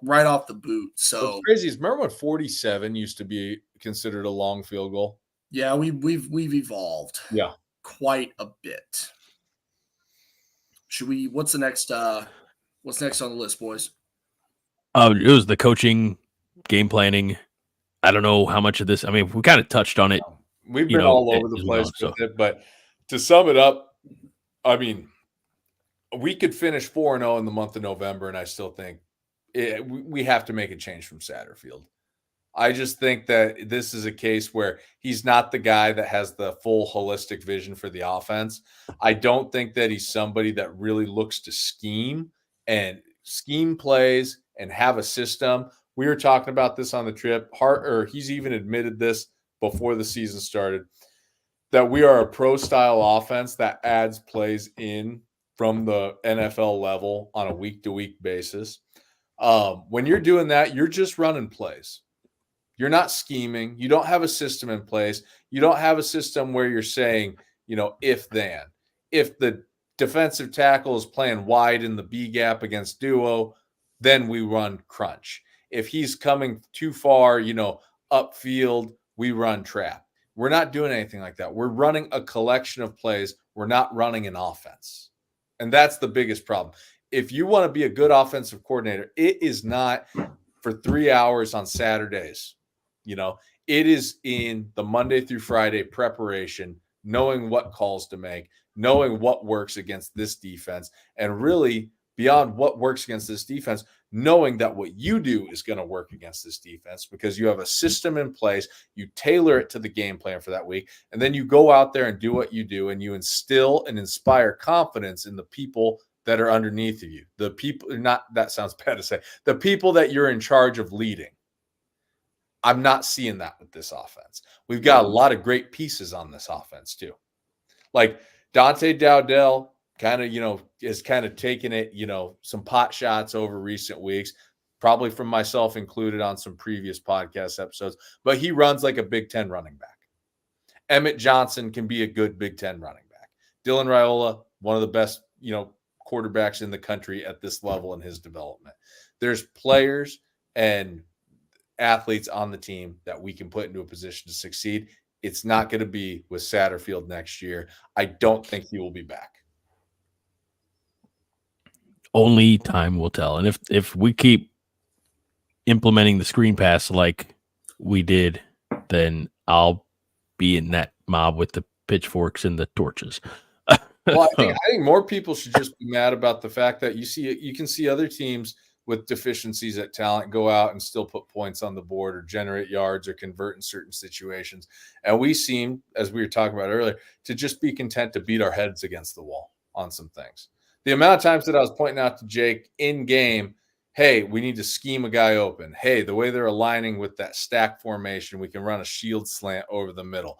right off the boot. So what's crazy is remember when 47 used to be considered a long field goal? Yeah, we've evolved. Yeah. Quite a bit. What's next on the list, boys? It was the coaching, game planning. I don't know how much of this. I mean, we kind of touched on it. We've been all over the place with it, but to sum it up, I mean, we could finish 4-0 in the month of November, and I still think we have to make a change from Satterfield. I just think that this is a case where he's not the guy that has the full holistic vision for the offense. I don't think that he's somebody that really looks to scheme plays and have a system. We were talking about this on the trip. He's even admitted this before the season started, that we are a pro-style offense that adds plays in from the NFL level on a week-to-week basis. When you're doing that, you're just running plays. You're not scheming. You don't have a system in place. You don't have a system where you're saying, if then. If the defensive tackle is playing wide in the B gap against duo, then we run crunch. If he's coming too far, upfield, we run trap. We're not doing anything like that. We're running a collection of plays. We're not running an offense. And that's the biggest problem. If you want to be a good offensive coordinator, it is not for 3 hours on Saturdays. It is in the Monday through Friday preparation, knowing what calls to make, knowing what works against this defense, and really beyond what works against this defense, knowing that what you do is going to work against this defense because you have a system in place, you tailor it to the game plan for that week, and then you go out there and do what you do, and you instill and inspire confidence in the people that are underneath of you. The people, that sounds bad to say, the people that you're in charge of leading. I'm not seeing that with this offense. We've got a lot of great pieces on this offense too. Like Dante Dowdell is kind of taken it, some pot shots over recent weeks, probably from myself included on some previous podcast episodes, but he runs like a Big Ten running back. Emmett Johnson can be a good Big Ten running back. Dylan Raiola, one of the best, quarterbacks in the country at this level in his development. There's players and athletes on the team that we can put into a position to succeed. It's not going to be with Satterfield next year. I don't think he will be back. Only time will tell. And if we keep implementing the screen pass like we did, then I'll be in that mob with the pitchforks and the torches. Well, I think more people should just be mad about the fact that you can see other teams with deficiencies at talent go out and still put points on the board or generate yards or convert in certain situations. And we seem, as we were talking about earlier, to just be content to beat our heads against the wall on some things. The amount of times that I was pointing out to Jake in game, hey, we need to scheme a guy open. Hey, the way they're aligning with that stack formation, we can run a shield slant over the middle.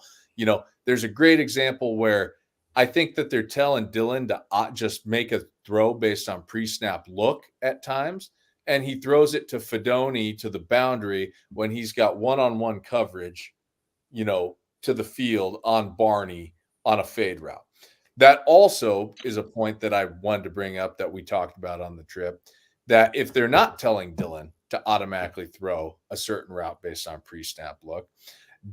There's a great example where I think that they're telling Dylan to just make a throw based on pre-snap look at times, and he throws it to Fedoni to the boundary when he's got one-on-one coverage, to the field on Barney on a fade route. That also is a point that I wanted to bring up that we talked about on the trip, that if they're not telling Dylan to automatically throw a certain route based on pre-snap look,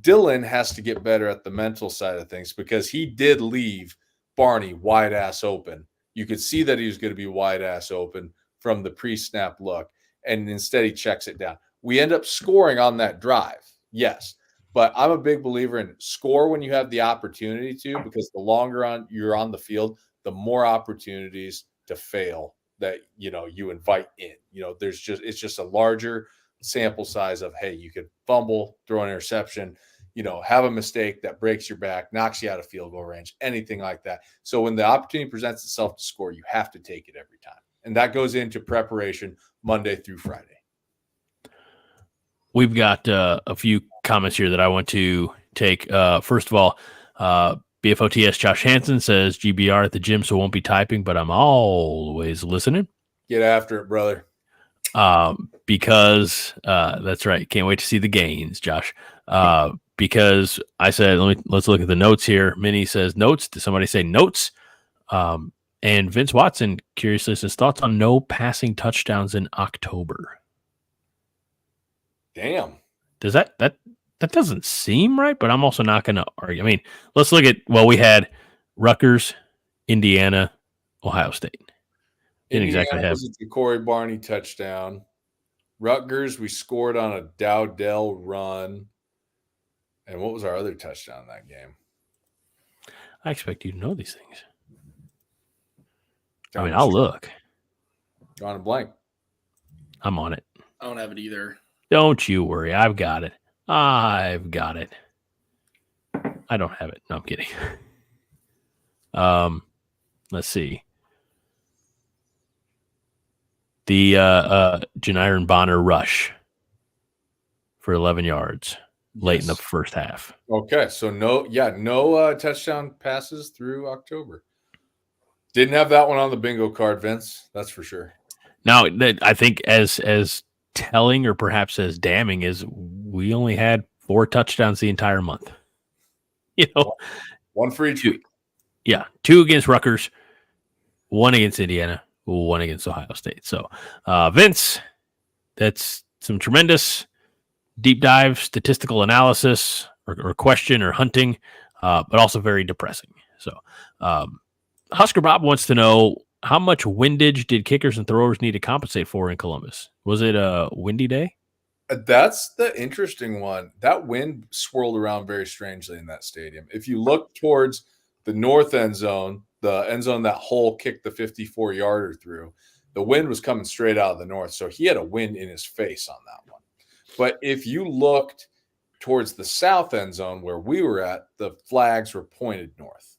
Dylan has to get better at the mental side of things, because he did leave Barney wide ass open. You could see that he was going to be wide ass open from the pre-snap look, and instead he checks it down. We end up scoring on that drive, yes, but I'm a big believer in score when you have the opportunity to, because the longer you're on the field, the more opportunities to fail that you invite in. It's just a larger sample size of, hey, you could fumble, throw an interception, have a mistake that breaks your back, knocks you out of field goal range, anything like that. So when the opportunity presents itself to score, you have to take it every time. And that goes into preparation Monday through Friday. We've got a few comments here that I want to take. First of all, BFOTS Josh Hansen says, GBR at the gym, so won't be typing, but I'm always listening. Get after it, brother. Because that's right. Can't wait to see the gains, Josh. Because I said, let's look at the notes here. Minnie says notes. Did somebody say notes? And Vince Watson curiously says thoughts on no passing touchdowns in October. Damn. Does that doesn't seem right, but I'm also not going to argue. I mean, let's look at, we had Rutgers, Indiana, Ohio State. Didn't exactly have the Corey Barney touchdown. Rutgers, we scored on a Dowdell run. And what was our other touchdown in that game? I expect you to know these things. I'll look. Drawing a blank. I'm on it. I don't have it either. Don't you worry. I've got it. I don't have it. No, I'm kidding. Let's see. The Janiron Bonner rush for 11 yards late in the first half. Okay, so no touchdown passes through October. Didn't have that one on the bingo card, Vince. That's for sure. Now, I think as telling or perhaps as damning is we only had 4 touchdowns the entire month. One for each week. Yeah, 2 against Rutgers, 1 against Indiana, 1 against Ohio State. So, Vince, that's some tremendous deep dive statistical analysis or question or hunting, but also very depressing. So, Husker Bob wants to know, how much windage did kickers and throwers need to compensate for in Columbus? Was it a windy day? That's the interesting one. That wind swirled around very strangely in that stadium. If you look towards the north end zone, the end zone that Hull kicked the 54-yarder through, the wind was coming straight out of the north. So he had a wind in his face on that one. But if you looked towards the south end zone where we were at, the flags were pointed north.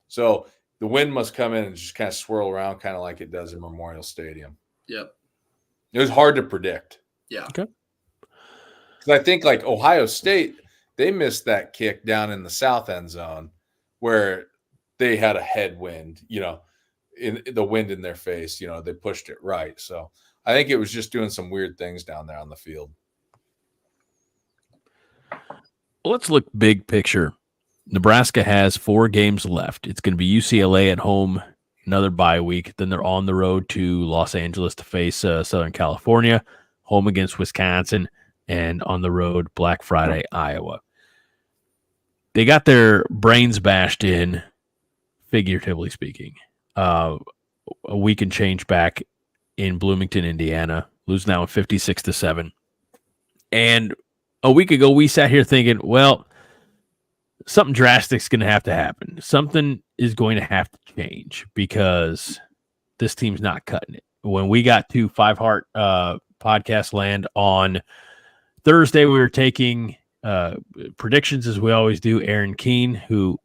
So the wind must come in and just kind of swirl around, kind of like it does in Memorial Stadium. Yep. It was hard to predict. Yeah. Okay. Because I think like Ohio State, they missed that kick down in the south end zone where they had a headwind, in the wind in their face, they pushed it right. So I think it was just doing some weird things down there on the field. Let's look big picture. Nebraska has 4 games left. It's going to be UCLA at home, another bye week. Then they're on the road to Los Angeles to face Southern California, home against Wisconsin, and on the road Black Friday, Iowa. They got their brains bashed in, figuratively speaking, a week and change back in Bloomington, Indiana, lose now 56-7. And a week ago, we sat here thinking, well, something drastic is going to happen. Something is going to have to change because this team's not cutting it. When we got to Five Heart podcast land on Thursday, we were taking predictions as we always do. Aaron Keene, who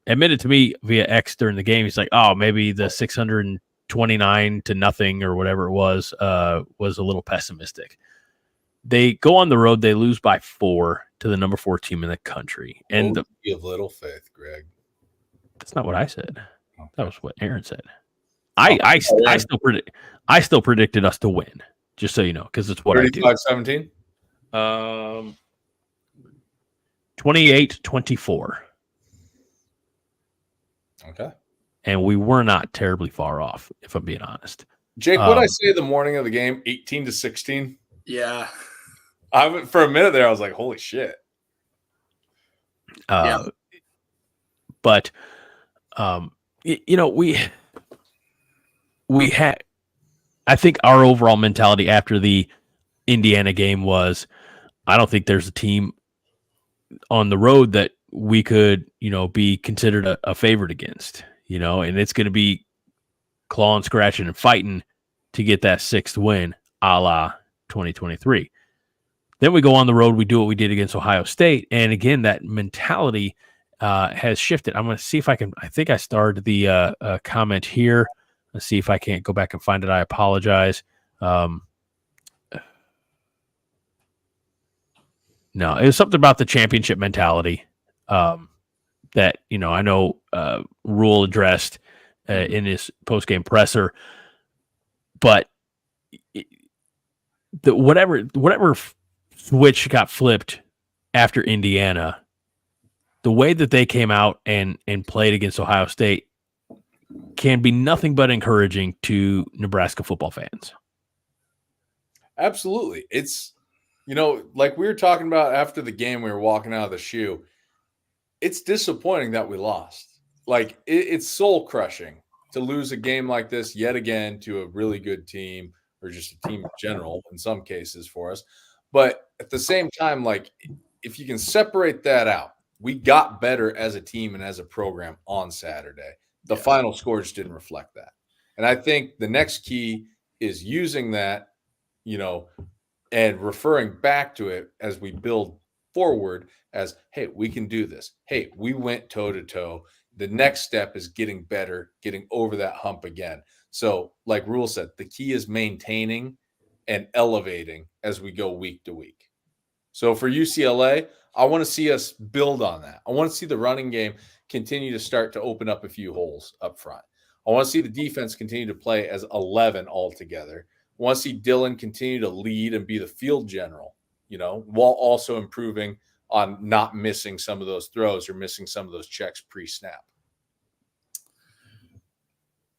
admitted to me via X during the game, he's like, oh, maybe the 600 29-0 or whatever it was a little pessimistic. They go on the road. They lose by 4 to the number 4 team in the country. And you have little faith, Greg. That's not what I said. Okay. That was what Aaron said. I still predicted us to win, just so you know, because it's what I do. 35-17? 28-24. Okay. And we were not terribly far off, if I'm being honest. Jake, what did I say the morning of the game? 18-16? Yeah. For a minute there, I was like, holy shit. Yeah. But, we had, I think our overall mentality after the Indiana game was, I don't think there's a team on the road that we could, be considered a favorite against, and it's going to be clawing, scratching, and fighting to get that 6th win, a la 2023. Then we go on the road. We do what we did against Ohio State. And again, that mentality has shifted. I'm going to see if I can. I think I started the comment here. Let's see if I can't go back and find it. I apologize. No, it was something about the championship mentality that, I know Rhule addressed in his post-game presser. But whatever switch got flipped after Indiana, the way that they came out and played against Ohio State can be nothing but encouraging to Nebraska football fans. Absolutely. It's, like we were talking about after the game, we were walking out of the shoe. It's disappointing that we lost. Like, it's soul crushing to lose a game like this yet again to a really good team, or just a team in general in some cases for us. But at the same time, like, if you can separate that out, we got better as a team and as a program on Saturday. The final score just didn't reflect that. And I think the next key is using that, and referring back to it as we build forward as, hey, we can do this. Hey, we went toe-to-toe. The next step is getting better, getting over that hump again. So like Rhule said, the key is maintaining and elevating as we go week to week. So for UCLA, I want to see us build on that. I want to see the running game continue to start to open up a few holes up front. I want to see the defense continue to play as 11 altogether. I want to see Dylan continue to lead and be the field general, while also improving on not missing some of those throws or missing some of those checks pre-snap.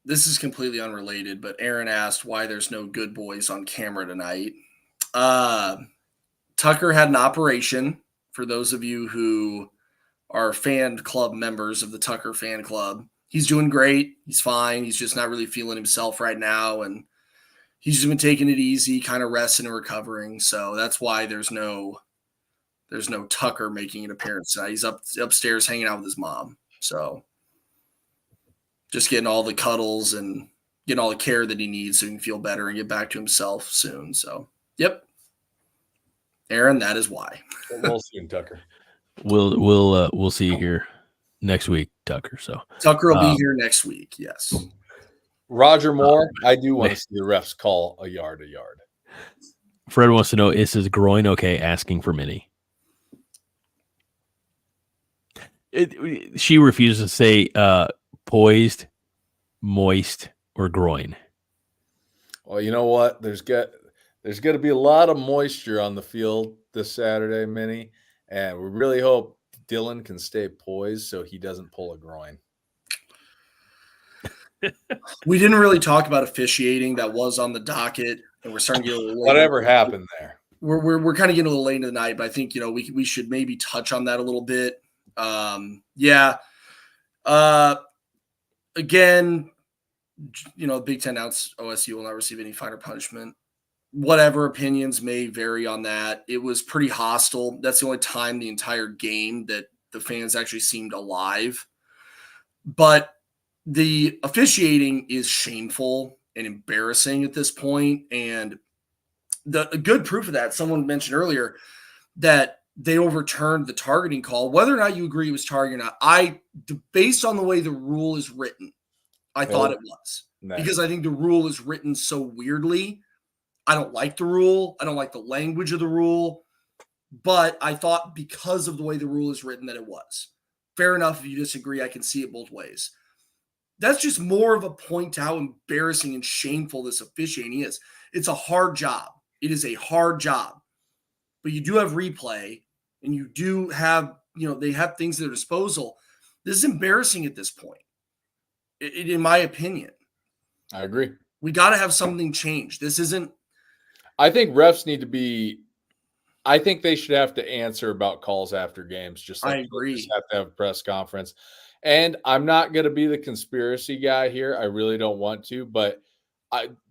This is completely unrelated, but Aaron asked why there's no good boys on camera tonight. Tucker had an operation. For those of you who are fan club members of the Tucker fan club, he's doing great. He's fine. He's just not really feeling himself right now. And he's just been taking it easy, kind of resting and recovering. So that's why there's no Tucker making an appearance tonight. He's upstairs hanging out with his mom. So just getting all the cuddles and getting all the care that he needs so he can feel better and get back to himself soon. So, yep. Aaron, that is why. We'll see, Tucker. We'll see you here next week, Tucker. So Tucker will be here next week. Yes. Roger Moore, I do want to see the refs call a yard. Fred wants to know, is his groin okay? Asking for Minnie. She refuses to say poised, moist, or groin. Well, you know what? There's going to be a lot of moisture on the field this Saturday, Minnie, and we really hope Dylan can stay poised so he doesn't pull a groin. We didn't really talk about officiating. That was on the docket, and we're starting to get a little whatever happened there. We're kind of getting a little late into the night, but I think we should maybe touch on that a little bit. Again, Big Ten announced OSU will not receive any finer punishment. Whatever opinions may vary on that, it was pretty hostile. That's the only time the entire game that the fans actually seemed alive. But the officiating is shameful and embarrassing at this point. And a good proof of that, someone mentioned earlier that they overturned the targeting call. Whether or not you agree it was targeting or not, based on the way the rule is written, I thought it was. because I think the rule is written so weirdly. I don't like the rule. I don't like the language of the rule. But I thought because of the way the rule is written that it was. Fair enough. If you disagree, I can see it both ways. That's just more of a point to how embarrassing and shameful this officiating is. It's a hard job. It is a hard job. But you do have replay, and you do have, they have things at their disposal. This is embarrassing at this point, in my opinion. I agree. We got to have something change. This isn't. I think refs need to be. I think they should have to answer about calls after games. Just like I agree. Just have to have a press conference. And I'm not going to be the conspiracy guy here. I really don't want to, but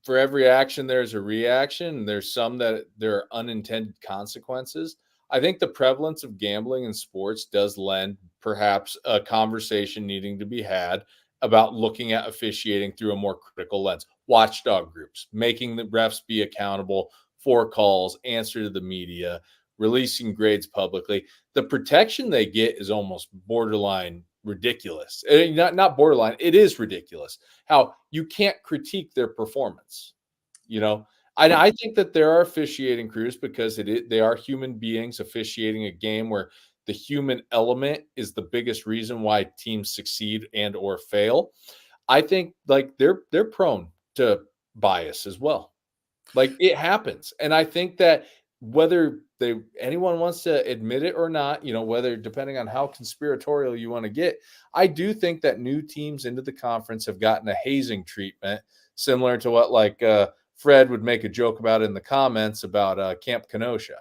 for every action, there's a reaction. And there's some that there are unintended consequences. I think the prevalence of gambling in sports does lend perhaps a conversation needing to be had about looking at officiating through a more critical lens. Watchdog groups, making the refs be accountable for calls, answer to the media, releasing grades publicly. The protection they get is almost borderline ridiculous. Not borderline, it is ridiculous how you can't critique their performance. I think that there are officiating crews because they are human beings officiating a game where the human element is the biggest reason why teams succeed and or fail. I think like they're prone to bias as well. Like it happens. And I think that whether anyone wants to admit it or not, whether depending on how conspiratorial you want to get, I do think that new teams into the conference have gotten a hazing treatment similar to what Fred would make a joke about in the comments about Camp Kenosha.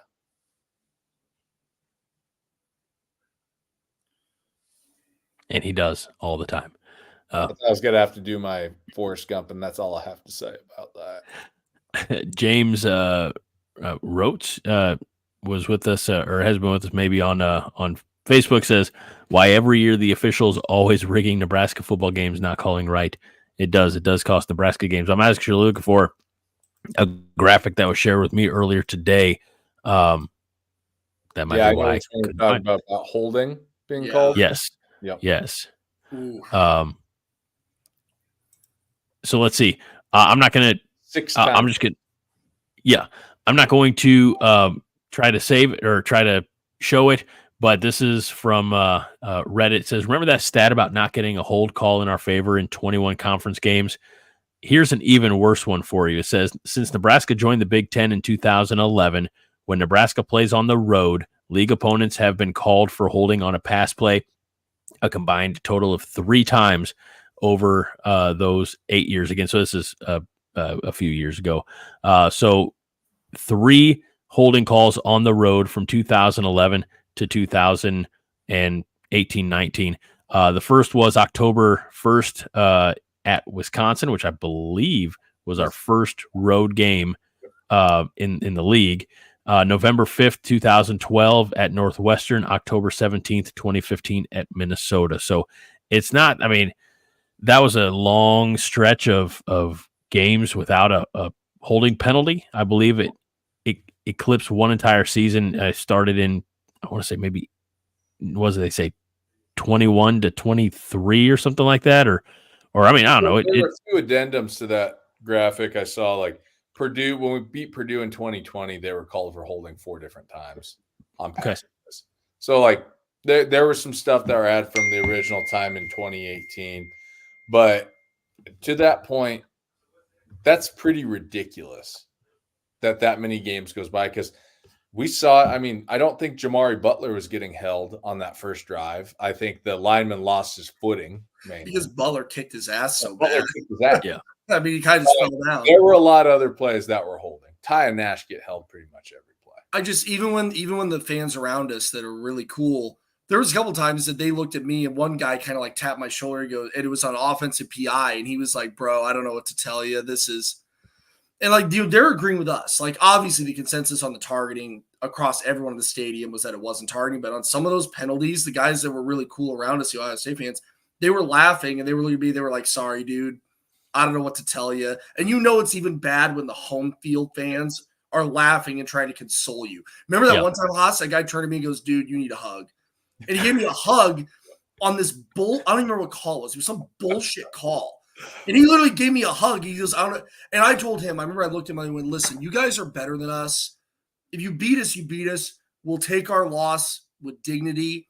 And he does all the time. I was going to have to do my Forrest Gump, and that's all I have to say about that. James Roach was with us or has been with us maybe on Facebook, says, why every year the officials always rigging Nebraska football games, not calling right. It does cost Nebraska games. I'm actually looking for a graphic that was shared with me earlier today. That might be why I couldn't find about holding being called. Yes. Yep. Yes. So let's see. I'm not going to. I'm just going. Yeah, I'm not going to try to save it or try to show it. But this is from Reddit. It says, remember that stat about not getting a hold call in our favor in 21 conference games? Here's an even worse one for you. It says, since Nebraska joined the Big Ten in 2011, when Nebraska plays on the road, league opponents have been called for holding on a pass play a combined total of 3 times over those 8 years. Again, so this is a few years ago. So 3 holding calls on the road from 2011 to 2018-19. The first was October 1st at Wisconsin, which I believe was our first road game in the league. November 5th, 2012 at Northwestern, October 17th, 2015 at Minnesota. So it's not, that was a long stretch of games without a holding penalty. I believe it eclipsed one entire season. I started in, I want to say maybe, what did they say, 21 to 23 or something like that? Or I don't know. There were a few addendums to that graphic. I saw like Purdue, when we beat Purdue in 2020, they were called for holding 4 different times on pass. Okay. So like there was some stuff that were added from the original time in 2018. But to that point, that's pretty ridiculous that many games goes by, because we saw, I don't think Jamari Butler was getting held on that first drive. I think the lineman lost his footing. Mainly. Because Butler kicked his ass so Butler bad. kicked his ass. Yeah. He kind of fell down. There were a lot of other plays that were holding. Ty and Nash get held pretty much every play. I just, even when the fans around us that are really cool, there was a couple times that they looked at me and one guy kind of like tapped my shoulder and it was on offensive PI. And he was like, bro, I don't know what to tell you. This is, and like, dude, they're agreeing with us. Like, obviously the consensus on the targeting across everyone in the stadium was that it wasn't targeting, but on some of those penalties, the guys that were really cool around us, the Ohio State fans, they were laughing and they were like, sorry, dude, I don't know what to tell you. And it's even bad when the home field fans are laughing and trying to console you. Remember that one time, Haas, that guy turned to me and goes, dude, you need a hug. And he gave me a hug on this I don't even remember what call it was. It was some bullshit call. And he literally gave me a hug. He goes, I don't know. And I told him, I remember I looked at him and I went, listen, you guys are better than us. If you beat us, you beat us. We'll take our loss with dignity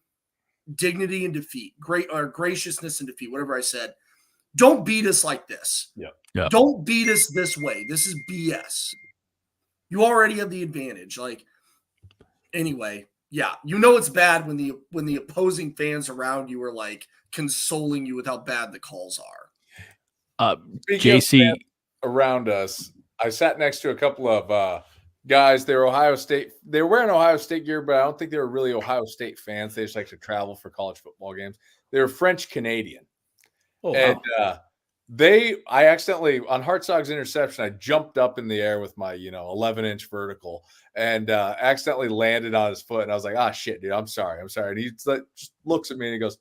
and defeat, graciousness and defeat, whatever I said. Don't beat us like this. Yeah. Don't beat us this way. This is BS. You already have the advantage. Like, anyway, yeah, you know it's bad when the opposing fans around you are like consoling you with how bad the calls are. JC around us, I sat next to a couple of guys. They were Ohio State. They were wearing Ohio State gear, but I don't think they were really Ohio State fans. They just like to travel for college football games. They were French Canadian. Oh, And wow. I accidentally, on Hartzog's interception, I jumped up in the air with my 11-inch vertical and accidentally landed on his foot. And I was like, shit, dude, I'm sorry. And he just looks at me and he goes,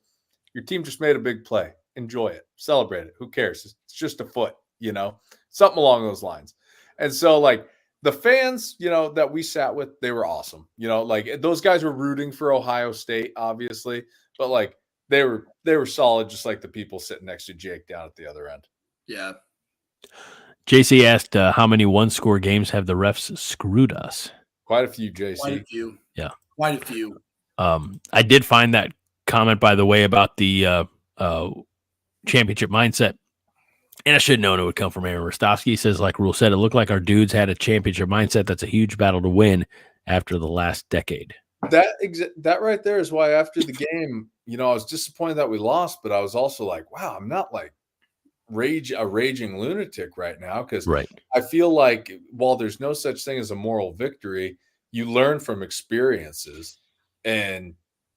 your team just made a big play. Enjoy it. Celebrate it. Who cares? It's just a foot, something along those lines. And so, like, the fans, that we sat with, they were awesome. Like, those guys were rooting for Ohio State, obviously, but like, they were solid, just like the people sitting next to Jake down at the other end. Yeah. JC asked, how many one-score games have the refs screwed us? Quite a few, JC. Quite a few. Yeah. Quite a few. I did find that comment, by the way, about the championship mindset. And I should have known it would come from Aaron Rostovsky. He says, like Rhule said, it looked like our dudes had a championship mindset. That's a huge battle to win after the last decade. That right there is why after the game, I was disappointed that we lost, but I was also like, wow, I'm not like a raging lunatic right now, because I feel like while there's no such thing as a moral victory, you learn from experiences and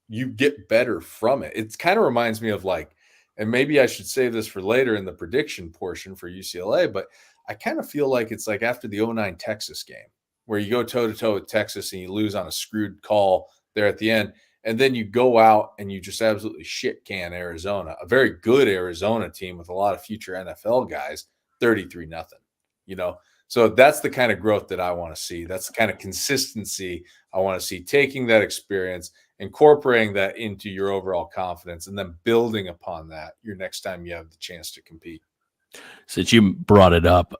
you get better from it. It kind of reminds me of like, and maybe I should save this for later in the prediction portion for UCLA, but I kind of feel like it's like after the 2009 Texas game, where you go toe-to-toe with Texas and you lose on a screwed call there at the end, and then you go out and you just absolutely shit can Arizona, a very good Arizona team with a lot of future NFL guys, 33-0, So that's the kind of growth that I want to see. That's the kind of consistency I want to see, taking that experience, incorporating that into your overall confidence, and then building upon that your next time you have the chance to compete. Since you brought it up,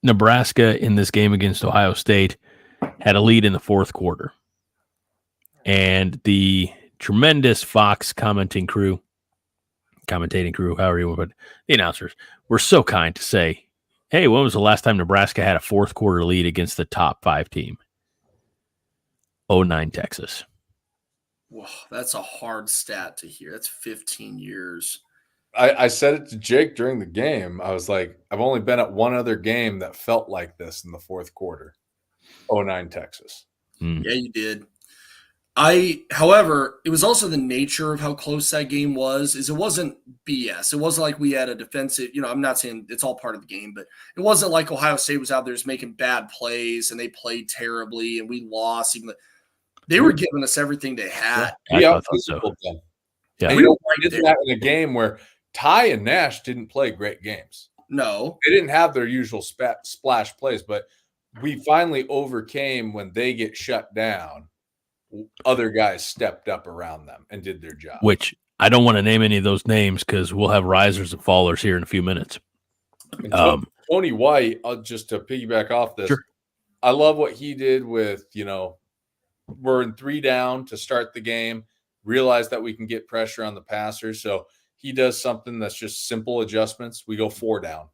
Nebraska in this game against Ohio State had a lead in the fourth quarter. And the tremendous Fox commentating crew, however you want to put it, the announcers, were so kind to say, hey, when was the last time Nebraska had a fourth quarter lead against the top 5 team? 2009 Texas. Whoa, that's a hard stat to hear. That's 15 years. I said it to Jake during the game. I was like, I've only been at one other game that felt like this in the fourth quarter. 2009 Texas. Yeah, you did. However, it was also the nature of how close that game was. It wasn't BS. It wasn't like we had a defensive, I'm not saying it's all part of the game, but it wasn't like Ohio State was out there just making bad plays and they played terribly and we lost. They were giving us everything they had. Yeah, I thought so. Yeah, we did that in a game where Ty and Nash didn't play great games. No, they didn't have their usual splash plays, but we finally overcame when they get shut down. Other guys stepped up around them and did their job. Which I don't want to name any of those names because we'll have risers and fallers here in a few minutes. Tony White, just to piggyback off this, sure. I love what he did with, we're in 3 down to start the game, realize that we can get pressure on the passers. So he does something that's just simple adjustments. We go 4 down,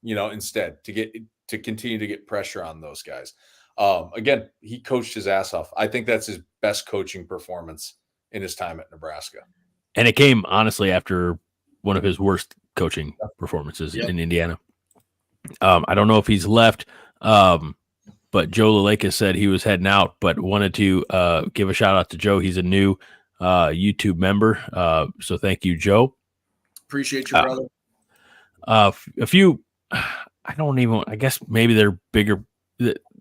instead to continue to get pressure on those guys. Again, he coached his ass off. I think that's his best coaching performance in his time at Nebraska. And it came, honestly, after one of his worst coaching performances in Indiana. I don't know if he's left, but Joe Laleka said he was heading out, but wanted to give a shout-out to Joe. He's a new YouTube member, so thank you, Joe. Appreciate you, brother. A few, I guess maybe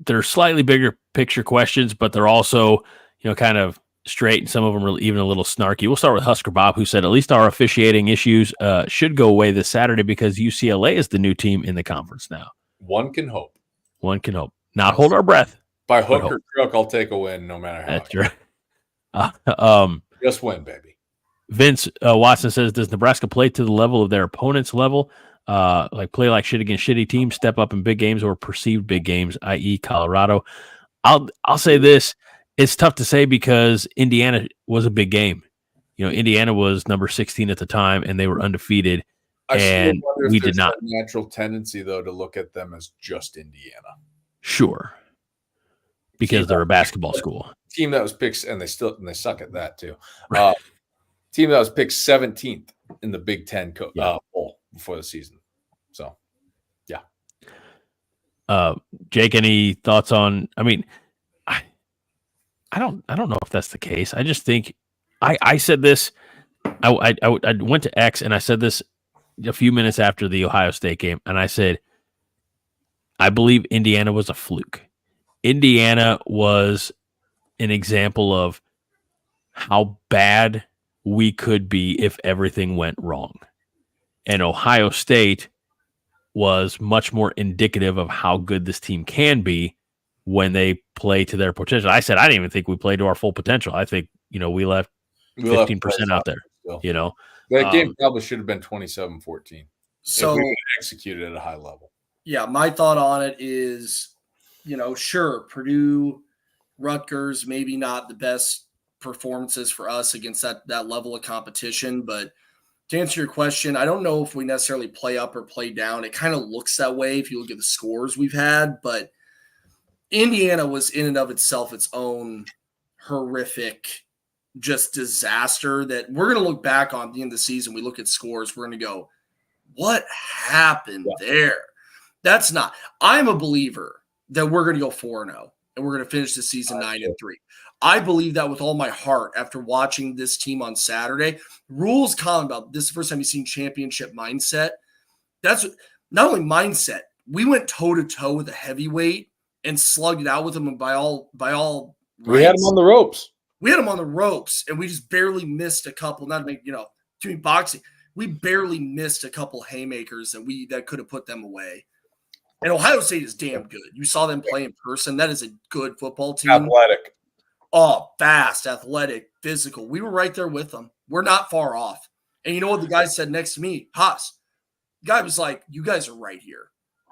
they're slightly bigger picture questions, but they're also, kind of straight, and some of them are even a little snarky. We'll start with Husker Bob, who said, at least our officiating issues should go away this Saturday because UCLA is the new team in the conference now. One can hope. Not hold our breath. By hook or crook, I'll take a win no matter how. That's right. Just win, baby. Vince Watson says, does Nebraska play to the level of their opponent's level? Like play like shit against shitty teams, step up in big games or perceived big games, i.e. Colorado. I'll say this. It's tough to say because Indiana was a big game. Indiana was number 16 at the time, and they were undefeated. I still And wonder if we there's did not. a natural tendency, though, to look at them as just Indiana. Sure. Because they're a basketball school. Team that was picked, and they suck at that too. Team that was picked 17th in the Big Ten poll before the season. So, yeah. Jake, any thoughts on? I mean, I don't know if that's the case. I just think I said this. I went to X and I said this a few minutes after the Ohio State game, and I said, I believe Indiana was a fluke. Indiana was an example of how bad we could be if everything went wrong. And Ohio State was much more indicative of how good this team can be when they play to their potential. I said I didn't even think we played to our full potential. I think, we left 15% out there. Still. That game probably should have been 27-14. So if we executed at a high level. Yeah, my thought on it is, sure, Purdue, Rutgers, maybe not the best performances for us against that level of competition. But to answer your question, I don't know if we necessarily play up or play down. It kind of looks that way if you look at the scores we've had. But Indiana was in and of itself its own horrific just disaster that we're going to look back on at the end of the season. We look at scores, we're going to go, what happened there? That's not – I'm a believer that we're going to go 4-0 and we're going to finish the season 9-3. I believe that with all my heart after watching this team on Saturday. Rhule's comment about this is the first time you've seen championship mindset. That's not only mindset. We went toe-to-toe with a heavyweight and slugged it out with them, and by all we had them on the ropes. We had them on the ropes, and we just barely missed a couple. Not to make doing boxing, we barely missed a couple haymakers that could have put them away. And Ohio State is damn good. You saw them play in person. That is a good football team. Athletic. Oh, fast, athletic, physical. We were right there with them. We're not far off. And you know what the guy said next to me? Haas. The guy was like, "You guys are right here."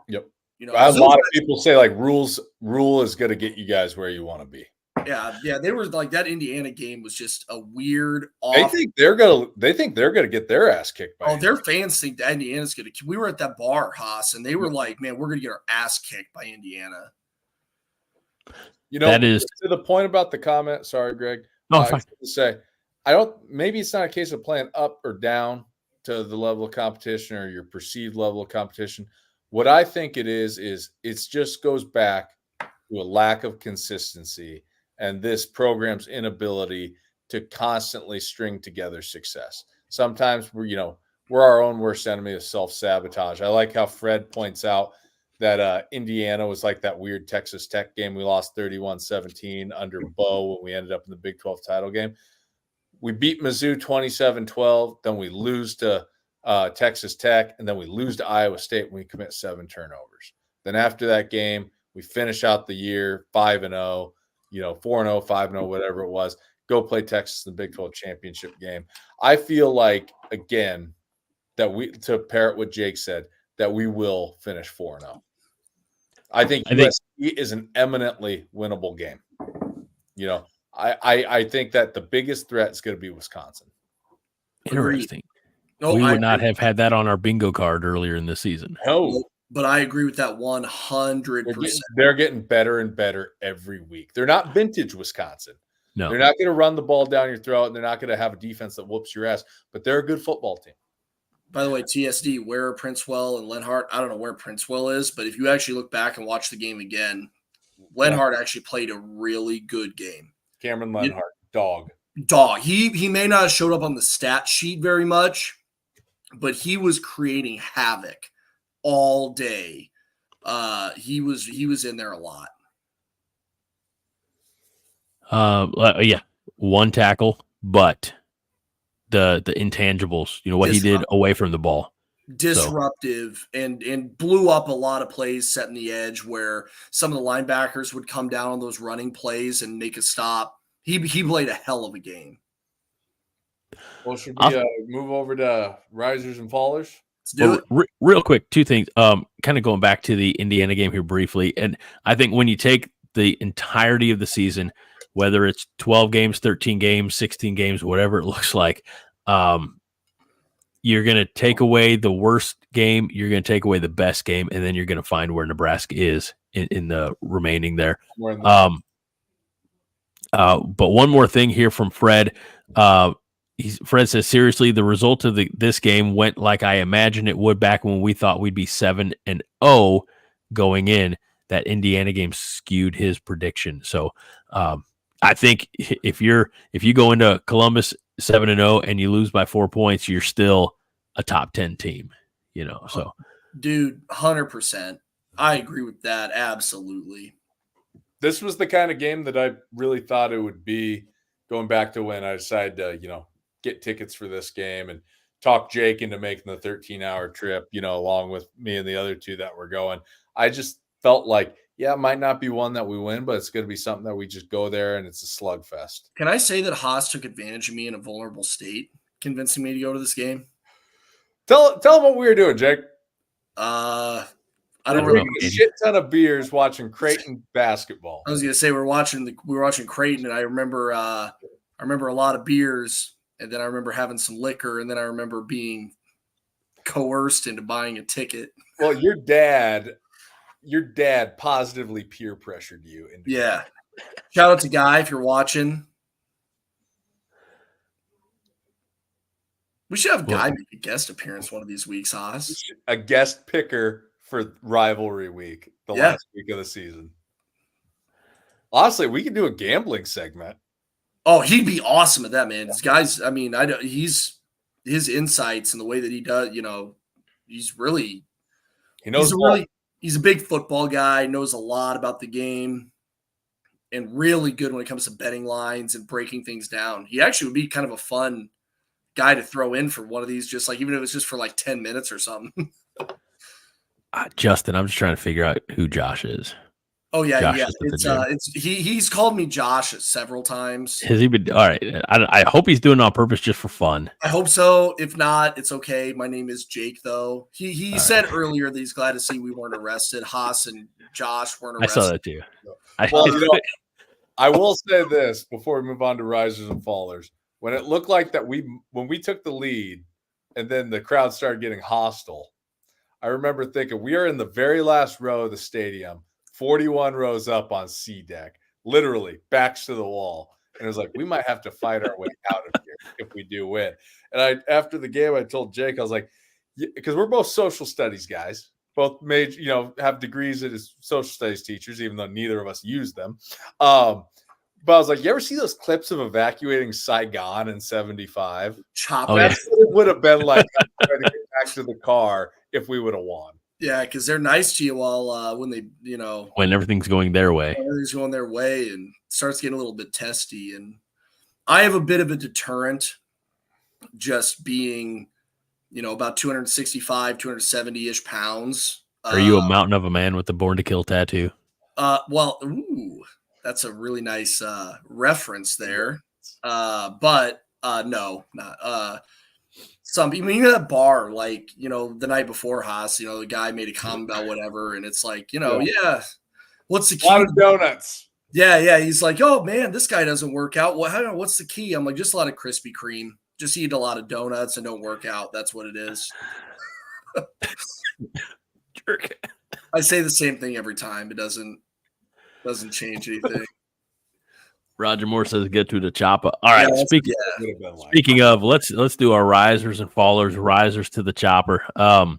Yep. A lot of people say like Rhule is going to get you guys where you want to be. Yeah. They were like that Indiana game was just a weird. They think they're gonna get their ass kicked by. Their fans think that Indiana's gonna. We were at that bar, Haas, and they were like, "Man, we're gonna get our ass kicked by Indiana." That is to the point about the comment. Sorry, Greg. No, I was to say, maybe it's not a case of playing up or down to the level of competition or your perceived level of competition. What I think it is it just goes back to a lack of consistency and this program's inability to constantly string together success. Sometimes we're our own worst enemy of self-sabotage. I like how Fred points out that Indiana was like that weird Texas Tech game. We lost 31-17 under Bo when we ended up in the Big 12 title game. We beat Mizzou 27-12. Then we lose to Texas Tech, and then we lose to Iowa State when we commit 7 turnovers. Then after that game, we finish out the year 5-0, 4-0, 5-0, whatever it was. Go play Texas in the Big 12 championship game. I feel like, again, that to pair it what Jake said, that we will finish 4-0. I think USC is an eminently winnable game. I think that the biggest threat is going to be Wisconsin. Interesting. We would not have had that on our bingo card earlier in the season. No. But I agree with that 100%. They're getting better and better every week. They're not vintage Wisconsin. No. They're not going to run the ball down your throat, and they're not going to have a defense that whoops your ass, but they're a good football team. By the way, TSD, where Princewell and Lenhart, I don't know where Princewell is, but if you actually look back and watch the game again, Lenhart actually played a really good game. Cameron Lenhart, dog. He may not have showed up on the stat sheet very much, but he was creating havoc all day. He was in there a lot. Yeah, 1 tackle, but the intangibles, what he did away from the ball. Disruptive and blew up a lot of plays setting the edge where some of the linebackers would come down on those running plays and make a stop. He played a hell of a game. Well, should we move over to risers and fallers? Let's do it. Real quick, two things. Kind of going back to the Indiana game here briefly, and I think when you take the entirety of the season, whether it's 12 games, 13 games, 16 games, whatever it looks like, you're going to take away the worst game, you're going to take away the best game, and then you're going to find where Nebraska is in the remaining there. But one more thing here from Fred. Fred says, seriously, the result of this game went like I imagined it would back when we thought we'd be 7-0 going in. That Indiana game skewed his prediction. So I think if you go into Columbus 7-0 and you lose by 4 points, you're still a top 10 team, so. Dude, 100%. I agree with that. Absolutely. This was the kind of game that I really thought it would be, going back to when I decided to, get tickets for this game and talk Jake into making the 13-hour trip, along with me and the other two that were going. I just felt like, it might not be one that we win, but it's going to be something that we just go there and it's a slugfest. Can I say that Haas took advantage of me in a vulnerable state, convincing me to go to this game? Tell them what we were doing, Jake. I don't remember. A shit ton of beers watching Creighton basketball. I was going to say we were watching Creighton, and I remember a lot of beers. And then I remember having some liquor, and then I remember being coerced into buying a ticket. Well, your dad positively peer pressured you. Yeah. Shout out to Guy if you're watching. We should have Guy make a guest appearance one of these weeks, Haas. A guest picker for rivalry week, the last week of the season. Honestly, we could do a gambling segment. Oh, he'd be awesome at that, man. This guy's, his insights and the way that he does, he's a big football guy, knows a lot about the game, and really good when it comes to betting lines and breaking things down. He actually would be kind of a fun guy to throw in for one of these, just like, even if it was just for like 10 minutes or something. Justin, I'm just trying to figure out who Josh is. Oh yeah, he's called me Josh several times. Has he been all right? I hope he's doing it on purpose just for fun. I hope so. If not, it's okay. My name is Jake, though. He said earlier that he's glad to see we weren't arrested. Haas and Josh weren't arrested. I saw that too. I will say this before we move on to risers and fallers. When it looked like that when we took the lead and then the crowd started getting hostile, I remember thinking we are in the very last row of the stadium. 41 rows up on C deck, literally backs to the wall. And it was like, we might have to fight our way out of here if we do win. And after the game, I told Jake, I was like, because we're both social studies guys, both have degrees as social studies teachers, even though neither of us use them. But I was like, you ever see those clips of evacuating Saigon in 75? That's what it would have been like trying to get back to the car if we would have won. Yeah, because they're nice to you while when they, when everything's going their way. Everything's going their way and starts getting a little bit testy. And I have a bit of a deterrent just being, about 265, 270-ish pounds. Are you a mountain of a man with the Born to Kill tattoo? That's a really nice reference there. But no, not. Some people, even at a bar, like, the night before Haas, the guy made a comment about whatever, and it's like, what's the key? A lot of donuts. Yeah. He's like, oh man, this guy doesn't work out. Well, what's the key? I'm like, just a lot of Krispy Kreme. Just eat a lot of donuts and don't work out. That's what it is. Jerk. I say the same thing every time. It doesn't change anything. Roger Moore says, "Get to the chopper." All right. Speaking of, let's do our risers and fallers. Risers to the chopper. For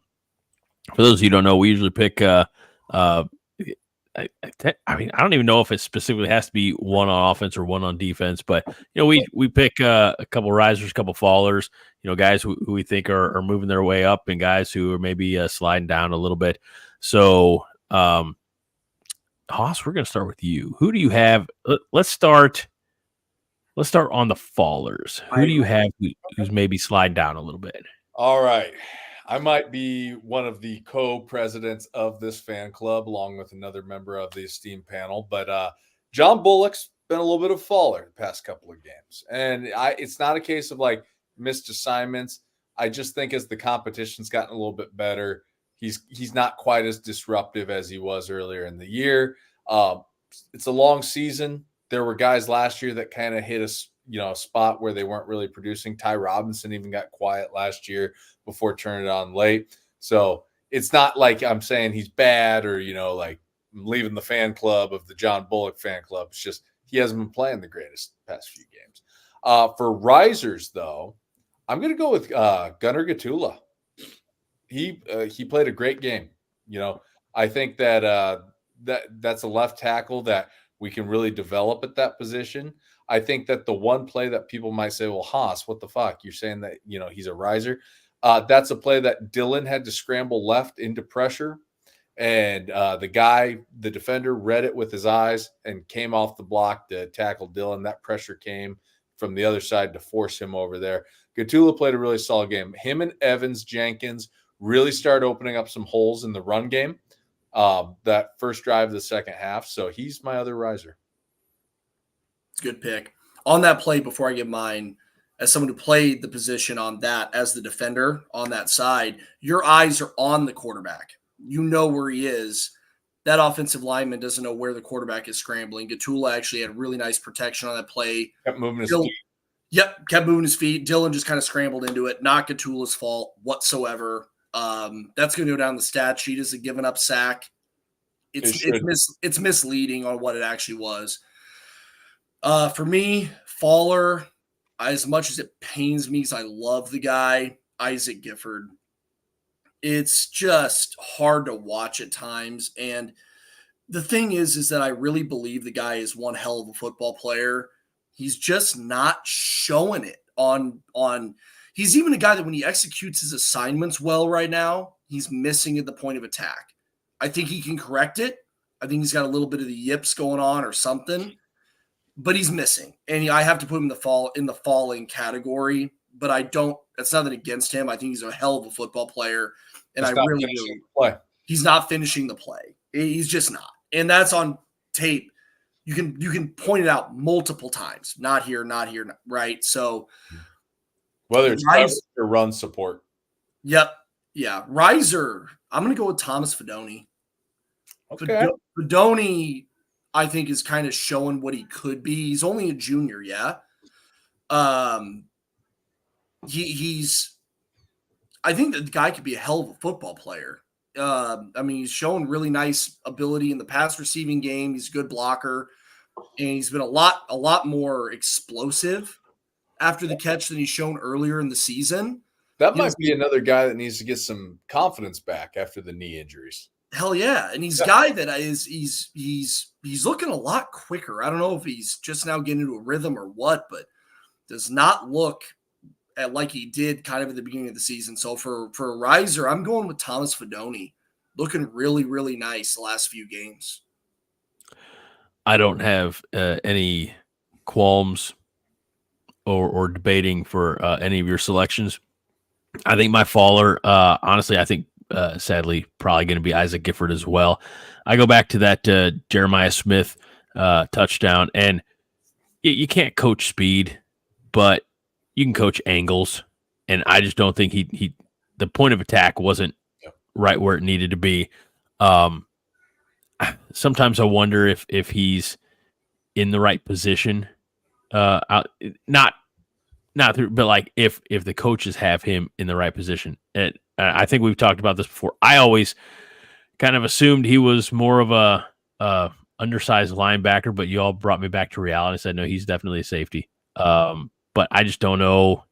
those of you who don't know, we usually pick. I don't even know if it specifically has to be one on offense or one on defense, but we pick a couple risers, a couple fallers. Guys who we think are moving their way up, and guys who are maybe sliding down a little bit. So. Haas, we're going to start with you. Who do you have? Let's start on the fallers. Who do you have who's maybe slide down a little bit? All right. I might be one of the co-presidents of this fan club, along with another member of the esteemed panel. But John Bullock's been a little bit of a faller the past couple of games. And it's not a case of like missed assignments. I just think as the competition's gotten a little bit better, he's not quite as disruptive as he was earlier in the year. It's a long season. There were guys last year that kind of hit a spot where they weren't really producing. Ty Robinson even got quiet last year before turning it on late. So it's not like I'm saying he's bad or, like leaving the fan club of the John Bullock fan club. It's just he hasn't been playing the greatest past few games. For risers, though, I'm going to go with Gunnar Gatula. He played a great game. I think that that's a left tackle that we can really develop at that position. I think that the one play that people might say, well, Haas, what the fuck? You're saying that, he's a riser. That's a play that Dylan had to scramble left into pressure. And the defender read it with his eyes and came off the block to tackle Dylan. That pressure came from the other side to force him over there. Gatula played a really solid game. Him and Evans Jenkins really started opening up some holes in the run game. That first drive of the second half. So he's my other riser. It's a good pick. On that play, before I give mine, as someone who played the position on that as the defender on that side, your eyes are on the quarterback. You know where he is. That offensive lineman doesn't know where the quarterback is scrambling. Gatula actually had really nice protection on that play. Kept moving his feet. Yep, kept moving his feet. Dylan just kind of scrambled into it. Not Gatula's fault whatsoever. That's going to go down the stat sheet as a given up sack. It's misleading on what it actually was. For me, Faller, as much as it pains me because I love the guy, Isaac Gifford. It's just hard to watch at times. And the thing is that I really believe the guy is one hell of a football player. He's just not showing it on he's even a guy that when he executes his assignments well right now, he's missing at the point of attack. I think he can correct it. I think he's got a little bit of the yips going on or something, but he's missing. And I have to put him in the falling category, but I don't, that's nothing against him. I think he's a hell of a football player. And he's not finishing the play. He's just not. And that's on tape. You can point it out multiple times. Not here, right? So whether it's coverage or run support. Yep. Yeah. Riser. I'm going to go with Thomas Fedoni. Okay. Fedoni, I think, is kind of showing what he could be. He's only a junior, yeah. I think that the guy could be a hell of a football player. He's shown really nice ability in the pass receiving game. He's a good blocker, and he's been a lot more explosive after the catch than he's shown earlier in the season. That might be another guy that needs to get some confidence back after the knee injuries. Hell yeah. And he's a guy that he's looking a lot quicker. I don't know if he's just now getting into a rhythm or what, but does not look like he did kind of at the beginning of the season. So for a riser, I'm going with Thomas Fedoni. Looking really, really nice the last few games. I don't have any qualms or debating for any of your selections. I think my faller, honestly, I think sadly probably going to be Isaac Gifford as well. I go back to that Jeremiah Smith touchdown, and you can't coach speed, but you can coach angles, and I just don't think he the point of attack wasn't right where it needed to be. Sometimes I wonder if he's in the right position, not through, but like if the coaches have him in the right position. And I think we've talked about this before. I always kind of assumed he was more of a undersized linebacker, but you all brought me back to reality and said, no, he's definitely a safety. But I just don't know.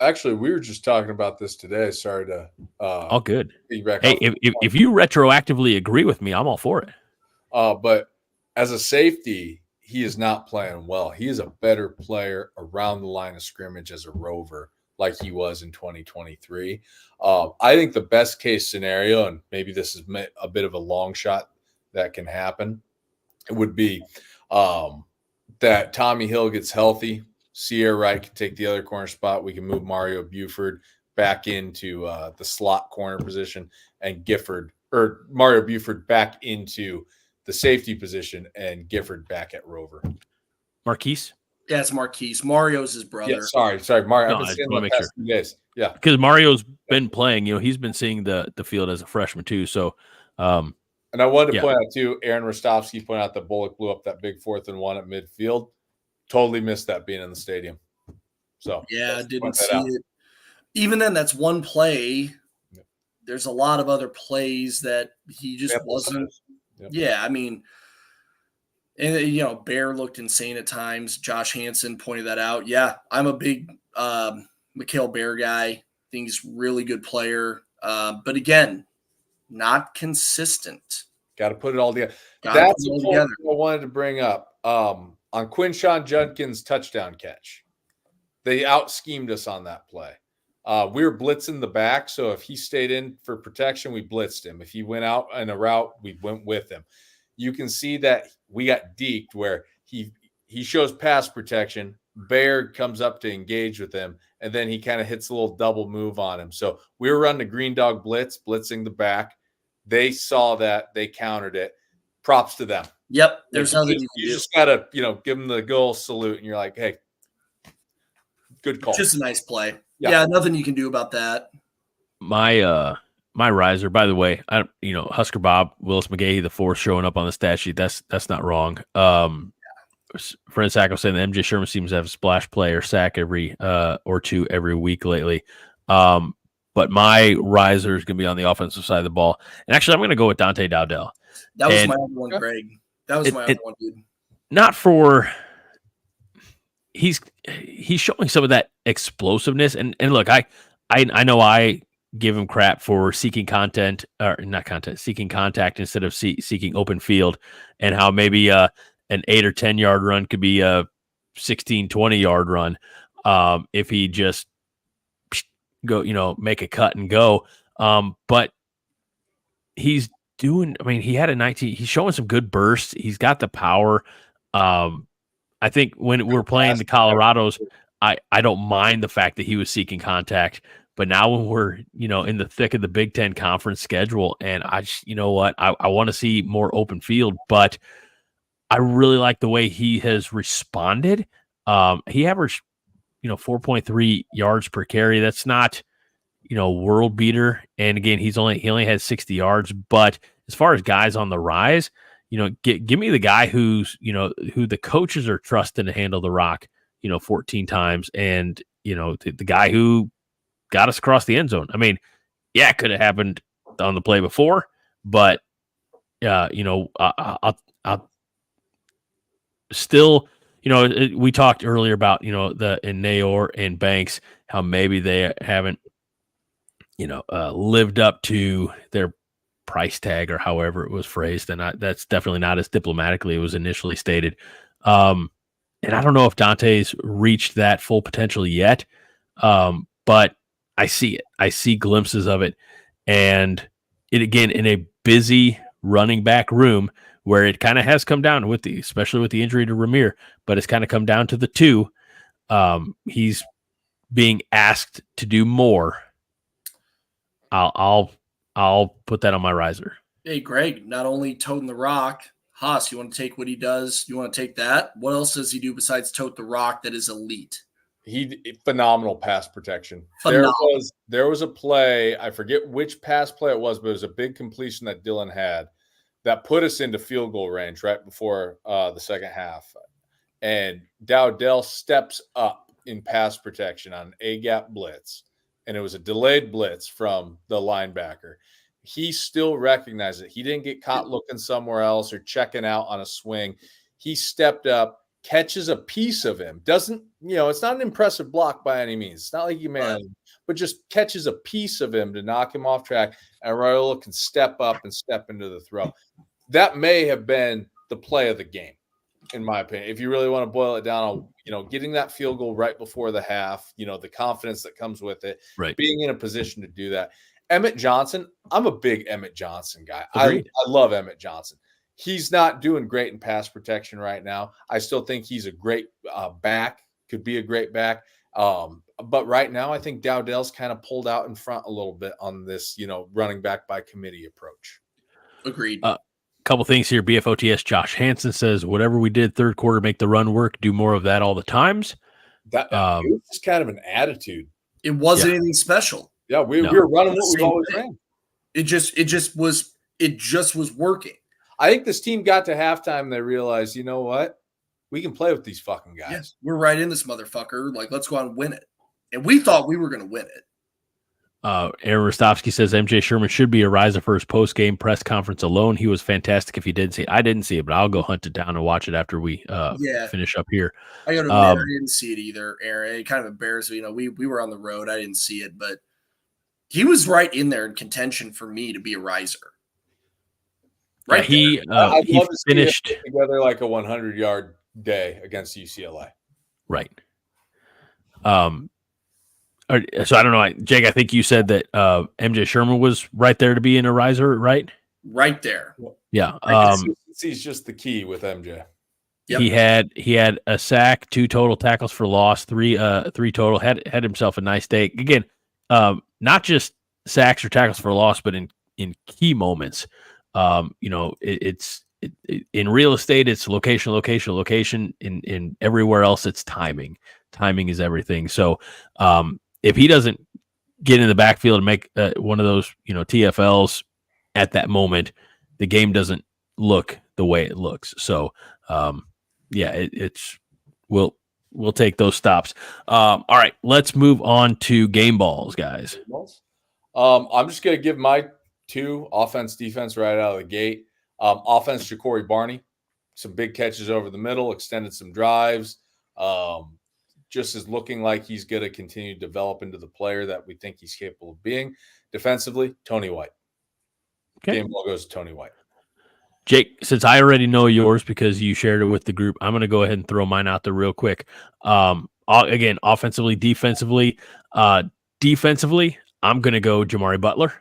Actually, we were just talking about this today. Sorry to all good. Hey, if you retroactively agree with me, I'm all for it. But as a safety, he is not playing well. He is a better player around the line of scrimmage as a rover, like he was in 2023. I think the best case scenario, and maybe this is a bit of a long shot that can happen, it would be that Tommy Hill gets healthy. Sierra Wright can take the other corner spot. We can move Mario Buford back into the slot corner position, and Mario Buford back into the safety position, and Gifford back at rover. Marquise? Yeah, it's Marquise. Mario's his brother. Yeah, sorry, Mario. No, I've been I just seeing wanna the make past sure. 2 days. Yeah. Because Mario's been playing, he's been seeing the field as a freshman too. So, And I wanted to yeah. point out too, Aaron Rostovsky pointed out that Bullock blew up that big 4th and 1 at midfield. Totally missed that being in the stadium. So Yeah, just didn't point that see out. it. Even then, that's one play. Yep. There's a lot of other plays that he just Sample wasn't. size. Yep. Yeah, I mean, and Bear looked insane at times. Josh Hansen pointed that out. Yeah, I'm a big Mikhail Bear guy. Think he's a really good player. But again, not consistent. Got to put it all together. Gotta put That's it a all point together. I wanted to bring up. On Quinshawn Judkins' touchdown catch, they out schemed us on that play. We were blitzing the back, so if he stayed in for protection, we blitzed him. If he went out in a route, we went with him. You can see that we got deked where he shows pass protection. Bear comes up to engage with him, and then he kind of hits a little double move on him. So we were running the green dog blitz, blitzing the back. They saw that, they countered it. Props to them. Yep, there's Like, nothing you just gotta, give them the goal salute, and you're like, hey, good call. Just a nice play. Yeah. Yeah, nothing you can do about that. My riser, by the way, Husker Bob, Willis McGahee, the 4th showing up on the stat sheet. That's not wrong. Friend Sacco saying that MJ Sherman seems to have a splash play or sack every or two every week lately. But my riser is going to be on the offensive side of the ball. And actually, I'm going to go with Dante Dowdell. That was my other one, Greg. That was my other one, dude. Not for he's showing some of that explosiveness. And look, I know I give him crap for seeking contact instead of seeking open field, and how maybe an 8 or 10 yard run could be a 16, 20 yard run if he just go, make a cut and go. But he's doing, he had a 19, he's showing some good bursts. He's got the power. I think when we're playing the Colorados, I don't mind the fact that he was seeking contact. But now when we're, in the thick of the Big Ten conference schedule, and I just, I want to see more open field, but I really like the way he has responded. He averaged, 4.3 yards per carry. That's not, world beater. And again, he only had 60 yards, but as far as guys on the rise, give me the guy who's, who the coaches are trusting to handle the rock, 14 times. And, the guy who got us across the end zone. It could have happened on the play before, but, I'll still, we talked earlier about, in Nayor and Banks, how maybe they haven't, lived up to their price tag or however it was phrased. And that's definitely not as diplomatically it was initially stated. And I don't know if Dante's reached that full potential yet. But I see it. I see glimpses of it. And it again in a busy running back room where it kind of has come down especially with the injury to Ramir, but it's kind of come down to the two. He's being asked to do more. I'll put that on my riser. Hey, Greg, not only toting the rock, Haas, you want to take what he does? You want to take that? What else does he do besides tote the rock that is elite? Phenomenal pass protection. Phenomenal. There was a play, I forget which pass play it was, but it was a big completion that Dylan had that put us into field goal range right before the second half. And Dowdell steps up in pass protection on an A-gap blitz, and it was a delayed blitz from the linebacker. He still recognized it. He didn't get caught looking somewhere else or checking out on a swing. He stepped up, catches a piece of him. Doesn't, it's not an impressive block by any means. It's not like he but just catches a piece of him to knock him off track. And Raiola can step up and step into the throw. That may have been the play of the game, in my opinion. If you really want to boil it down on, getting that field goal right before the half, the confidence that comes with it, right, being in a position to do that. Emmett Johnson, I'm a big Emmett Johnson guy. I love Emmett Johnson. He's not doing great in pass protection right now. I still think he's a great back, could be a great back. But right now, I think Dowdell's kind of pulled out in front a little bit on this, running back by committee approach. Agreed. couple things here. BFOTS Josh Hansen says, whatever we did third quarter, make the run work, do more of that all the times. That it was just kind of an attitude. It wasn't anything special. Yeah, we were running what we've always thing. ran. It just was working. I think this team got to halftime and they realized, you know what? We can play with these fucking guys. Yeah, we're right in this motherfucker. Like, let's go out and win it. And we thought we were going to win it. Aaron Rostovsky says MJ Sherman should be a riser for his post-game press conference alone. He was fantastic if he did see it. I didn't see it, but I'll go hunt it down and watch it after we finish up here. I got to admit, I didn't see it either, Aaron. It kind of embarrassed me. We were on the road. I didn't see it, but he was right in there in contention for me to be a riser. Right. He finished together like a 100-yard day against UCLA. Right. So I don't know, Jake. I think you said that MJ Sherman was right there to be in a riser, right? Right there. Yeah. He's just the key with MJ. Yep. He had a sack, 2 total tackles for loss, three total. Had himself a nice day. Again, not just sacks or tackles for loss, but in key moments. It's in real estate, it's location. In everywhere else, it's timing. Timing is everything. So if he doesn't get in the backfield and make one of those, TFLs at that moment, the game doesn't look the way it looks. So we'll take those stops. All right, let's move on to game balls, guys. I'm just going to give my 2 offense, defense right out of the gate. Offense, Ja'Cory Barney, some big catches over the middle, extended some drives. Just is looking like he's going to continue to develop into the player that we think he's capable of being. Defensively, Tony White. Okay. Game ball goes to Tony White. Jake, since I already know yours because you shared it with the group, I'm going to go ahead and throw mine out there real quick. Again, offensively, defensively. Defensively, I'm going to go Jamari Butler.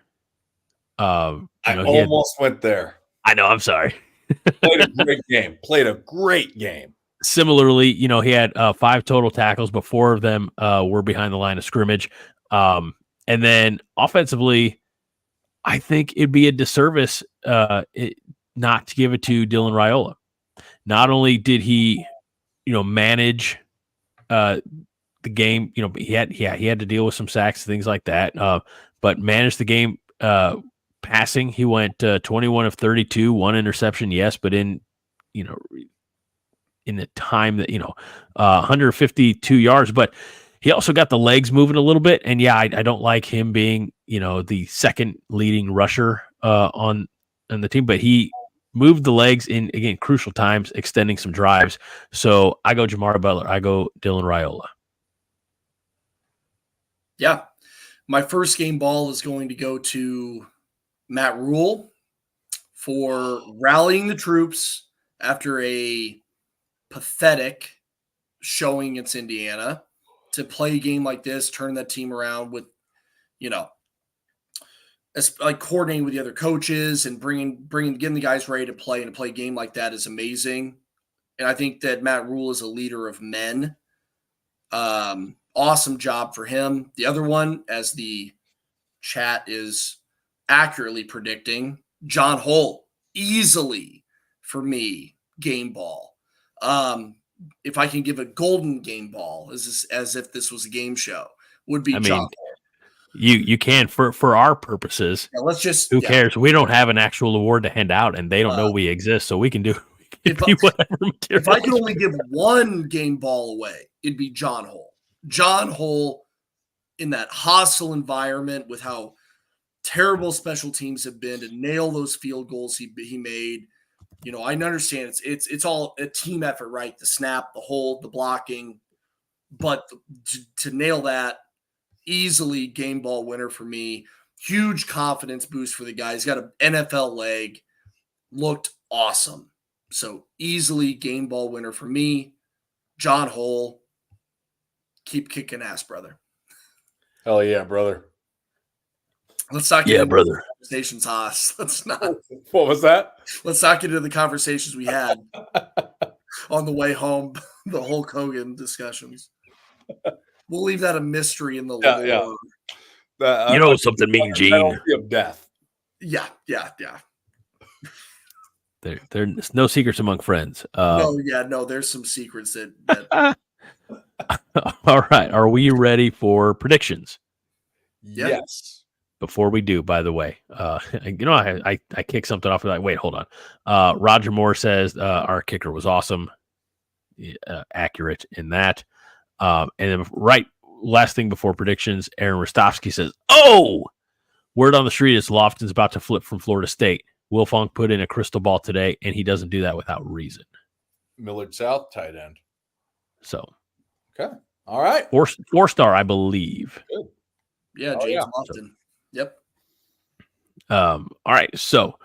I almost went there. I know. I'm sorry. Played a great game. Similarly, he had 5 total tackles, but 4 of them were behind the line of scrimmage. And then offensively, I think it'd be a disservice not to give it to Dylan Raiola. Not only did he, manage the game, he had to deal with some sacks, things like that, but managed the game passing. He went 21 of 32, 1 interception, yes, but in the time that 152 yards, but he also got the legs moving a little bit. And I don't like him being the second leading rusher on the team, but he moved the legs in, again, crucial times, extending some drives. So I go Jamari Butler. I go Dylan Raiola. Yeah, my first game ball is going to go to Matt Rhule for rallying the troops after a pathetic showing against Indiana to play a game like this, turn that team around with, like coordinating with the other coaches and getting the guys ready to play, and to play a game like that is amazing. And I think that Matt Rhule is a leader of men. Awesome job for him. The other one, as the chat is accurately predicting, John Holt, easily for me, game ball. If I can give a golden game ball, as if this was a game show, would be John Holt. You can for our purposes. Yeah, let's just. Who cares? We don't have an actual award to hand out, and they don't know we exist, so we can do whatever. If I could only give one game ball away, it'd be John Holt. John Holt in that hostile environment with how terrible special teams have been to nail those field goals he made. I understand it's all a team effort, right? The snap, the hold, the blocking, but to nail that, easily game ball winner for me. Huge confidence boost for the guy. He's got an NFL leg, looked awesome. So easily game ball winner for me. John Holt, keep kicking ass, brother. Hell yeah, brother. Let's not get into brother. Conversations, Haas. Let's not. What was that? Let's not get into the conversations we had on the way home, the Hulk Hogan discussions. We'll leave that a mystery in the lore. Yeah. Something mean, Gene. Of death. Yeah. There's no secrets among friends. No, there's some secrets that All right. Are we ready for predictions? Yep. Yes. Before we do, by the way, I kicked something off. Like, wait, hold on. Roger Moore says our kicker was awesome, accurate in that. And then last thing before predictions, Aaron Rostovsky says, "Oh, word on the street is Lofton's about to flip from Florida State. Will Funk put in a crystal ball today, and he doesn't do that without reason." Millard South tight end. So, okay, all right, 4-star, I believe. Good. Yeah, James Lofton. Yep. All right, so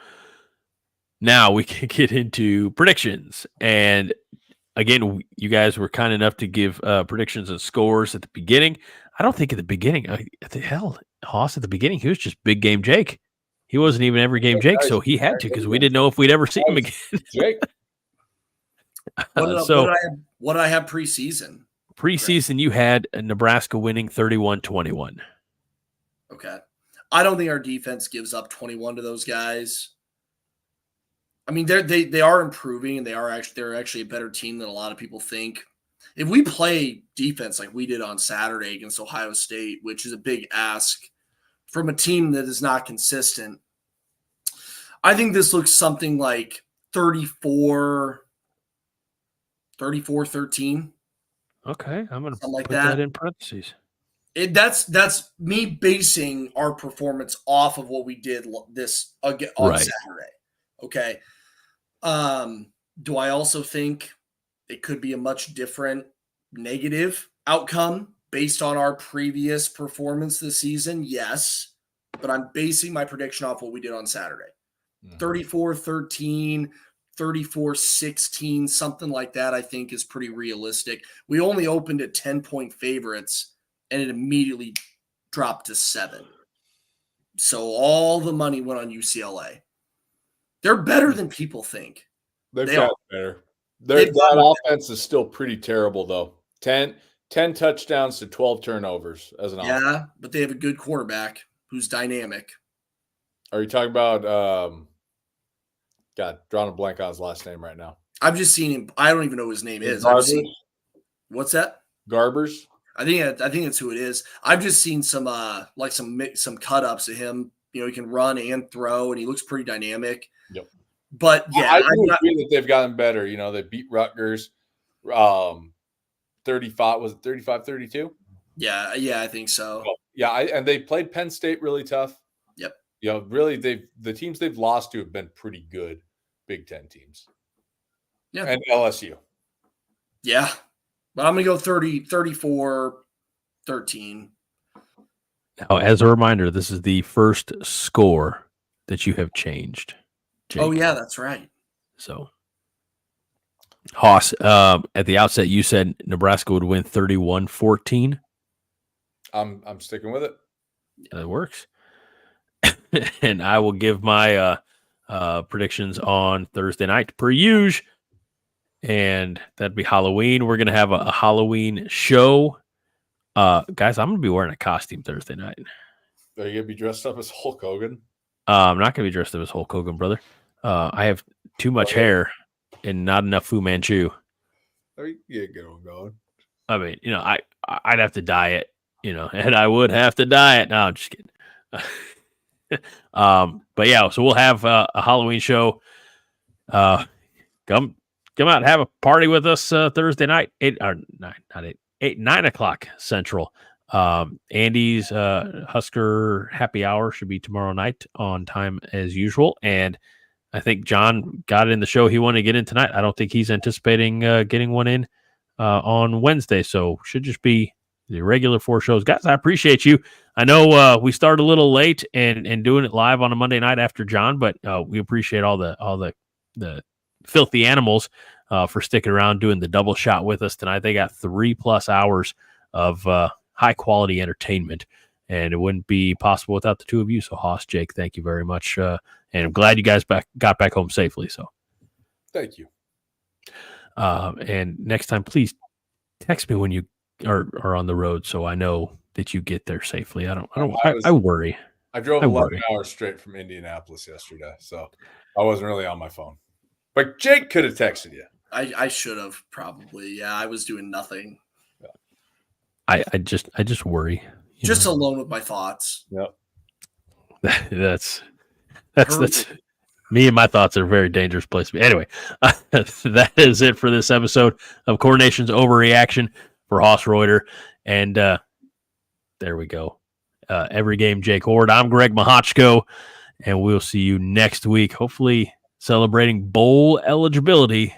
now we can get into predictions. And again, you guys were kind enough to give predictions and scores at the beginning. I don't think at the beginning, Hoss, at the beginning, he was just big game Jake. He wasn't even every game Jake, so he had to because we didn't know if we'd ever see him again. Jake. What did I have preseason? Preseason, you had Nebraska winning 31-21. Okay. I don't think our defense gives up 21 to those guys. I mean, they are improving, and they're actually a better team than a lot of people think. If we play defense like we did on Saturday against Ohio State, which is a big ask from a team that is not consistent, I think this looks something like 34-13. Okay, I'm going to like put that in parentheses. That's me basing our performance off of what we did on Saturday. Okay. Do I also think it could be a much different negative outcome based on our previous performance this season? Yes. But I'm basing my prediction off what we did on Saturday. 34-13, 34-16, something like that, I think is pretty realistic. We only opened at 10-point favorites, and it immediately dropped to 7. So all the money went on UCLA. They're better than people think. They've got better. That offense is still pretty terrible, though. 10 touchdowns to 12 turnovers as an offense. Yeah, but they have a good quarterback who's dynamic. Are you talking about drawing a blank on his last name right now. I've just seen him. I don't even know what his name is. What's that? Garbers? I think that's who it is. I've just seen some cut ups of him. You know, he can run and throw, and he looks pretty dynamic. Yep. But yeah, I agree that they've gotten better. You know, they beat Rutgers 35. Was it 35-32? Yeah, I think so. Well, yeah, and they played Penn State really tough. Yep. You know, really, the teams they've lost to have been pretty good Big Ten teams. Yeah. And LSU. Yeah. But I'm going to go 34-13. Now, as a reminder, this is the first score that you have changed, Jake. Oh, yeah, that's right. So, Hoss, at the outset, you said Nebraska would win 31-14. I'm sticking with it. That works. And I will give my predictions on Thursday night per usual. And that'd be Halloween. We're going to have a Halloween show. Guys, I'm going to be wearing a costume Thursday night. Are you going to be dressed up as Hulk Hogan? I'm not going to be dressed up as Hulk Hogan, brother. I have too much hair and not enough Fu Manchu. Yeah, get on going. I mean, you know, I'd have to dye it, you know, and I would have to dye it. No, I'm just kidding. But yeah, so we'll have a Halloween show. Come out and have a party with us Thursday night, 9 o'clock Central. Andy's Husker happy hour should be tomorrow night on time as usual. And I think John got it in the show he wanted to get in tonight. I don't think he's anticipating getting one in on Wednesday. So should just be the regular 4 shows. Guys, I appreciate you. I know we started a little late and doing it live on a Monday night after John, but we appreciate all the filthy animals for sticking around doing the double shot with us tonight. They got 3+ hours of high quality entertainment, and it wouldn't be possible without the two of you. So Hoss, Jake, thank you very much. And I'm glad you guys got back home safely. So thank you. And next time, please text me when you are on the road, so I know that you get there safely. I worry. I drove 11 hours straight from Indianapolis yesterday, so I wasn't really on my phone. But Jake could have texted you. I should have probably. Yeah, I was doing nothing. I just worry. Just alone with my thoughts. Yep. That's me and my thoughts are a very dangerous place to be. Anyway, that is it for this episode of Core Nation's Overreaction for Hoss Reuter. And there we go. Every game, Jake Horde. I'm Greg Mahochko, and we'll see you next week, hopefully celebrating bowl eligibility.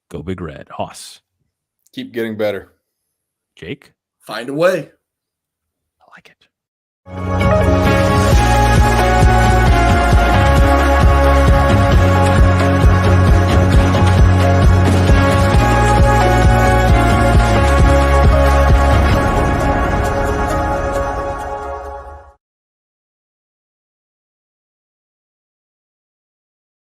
Go Big Red. Hoss. Keep getting better. Jake? Find a way. I like it.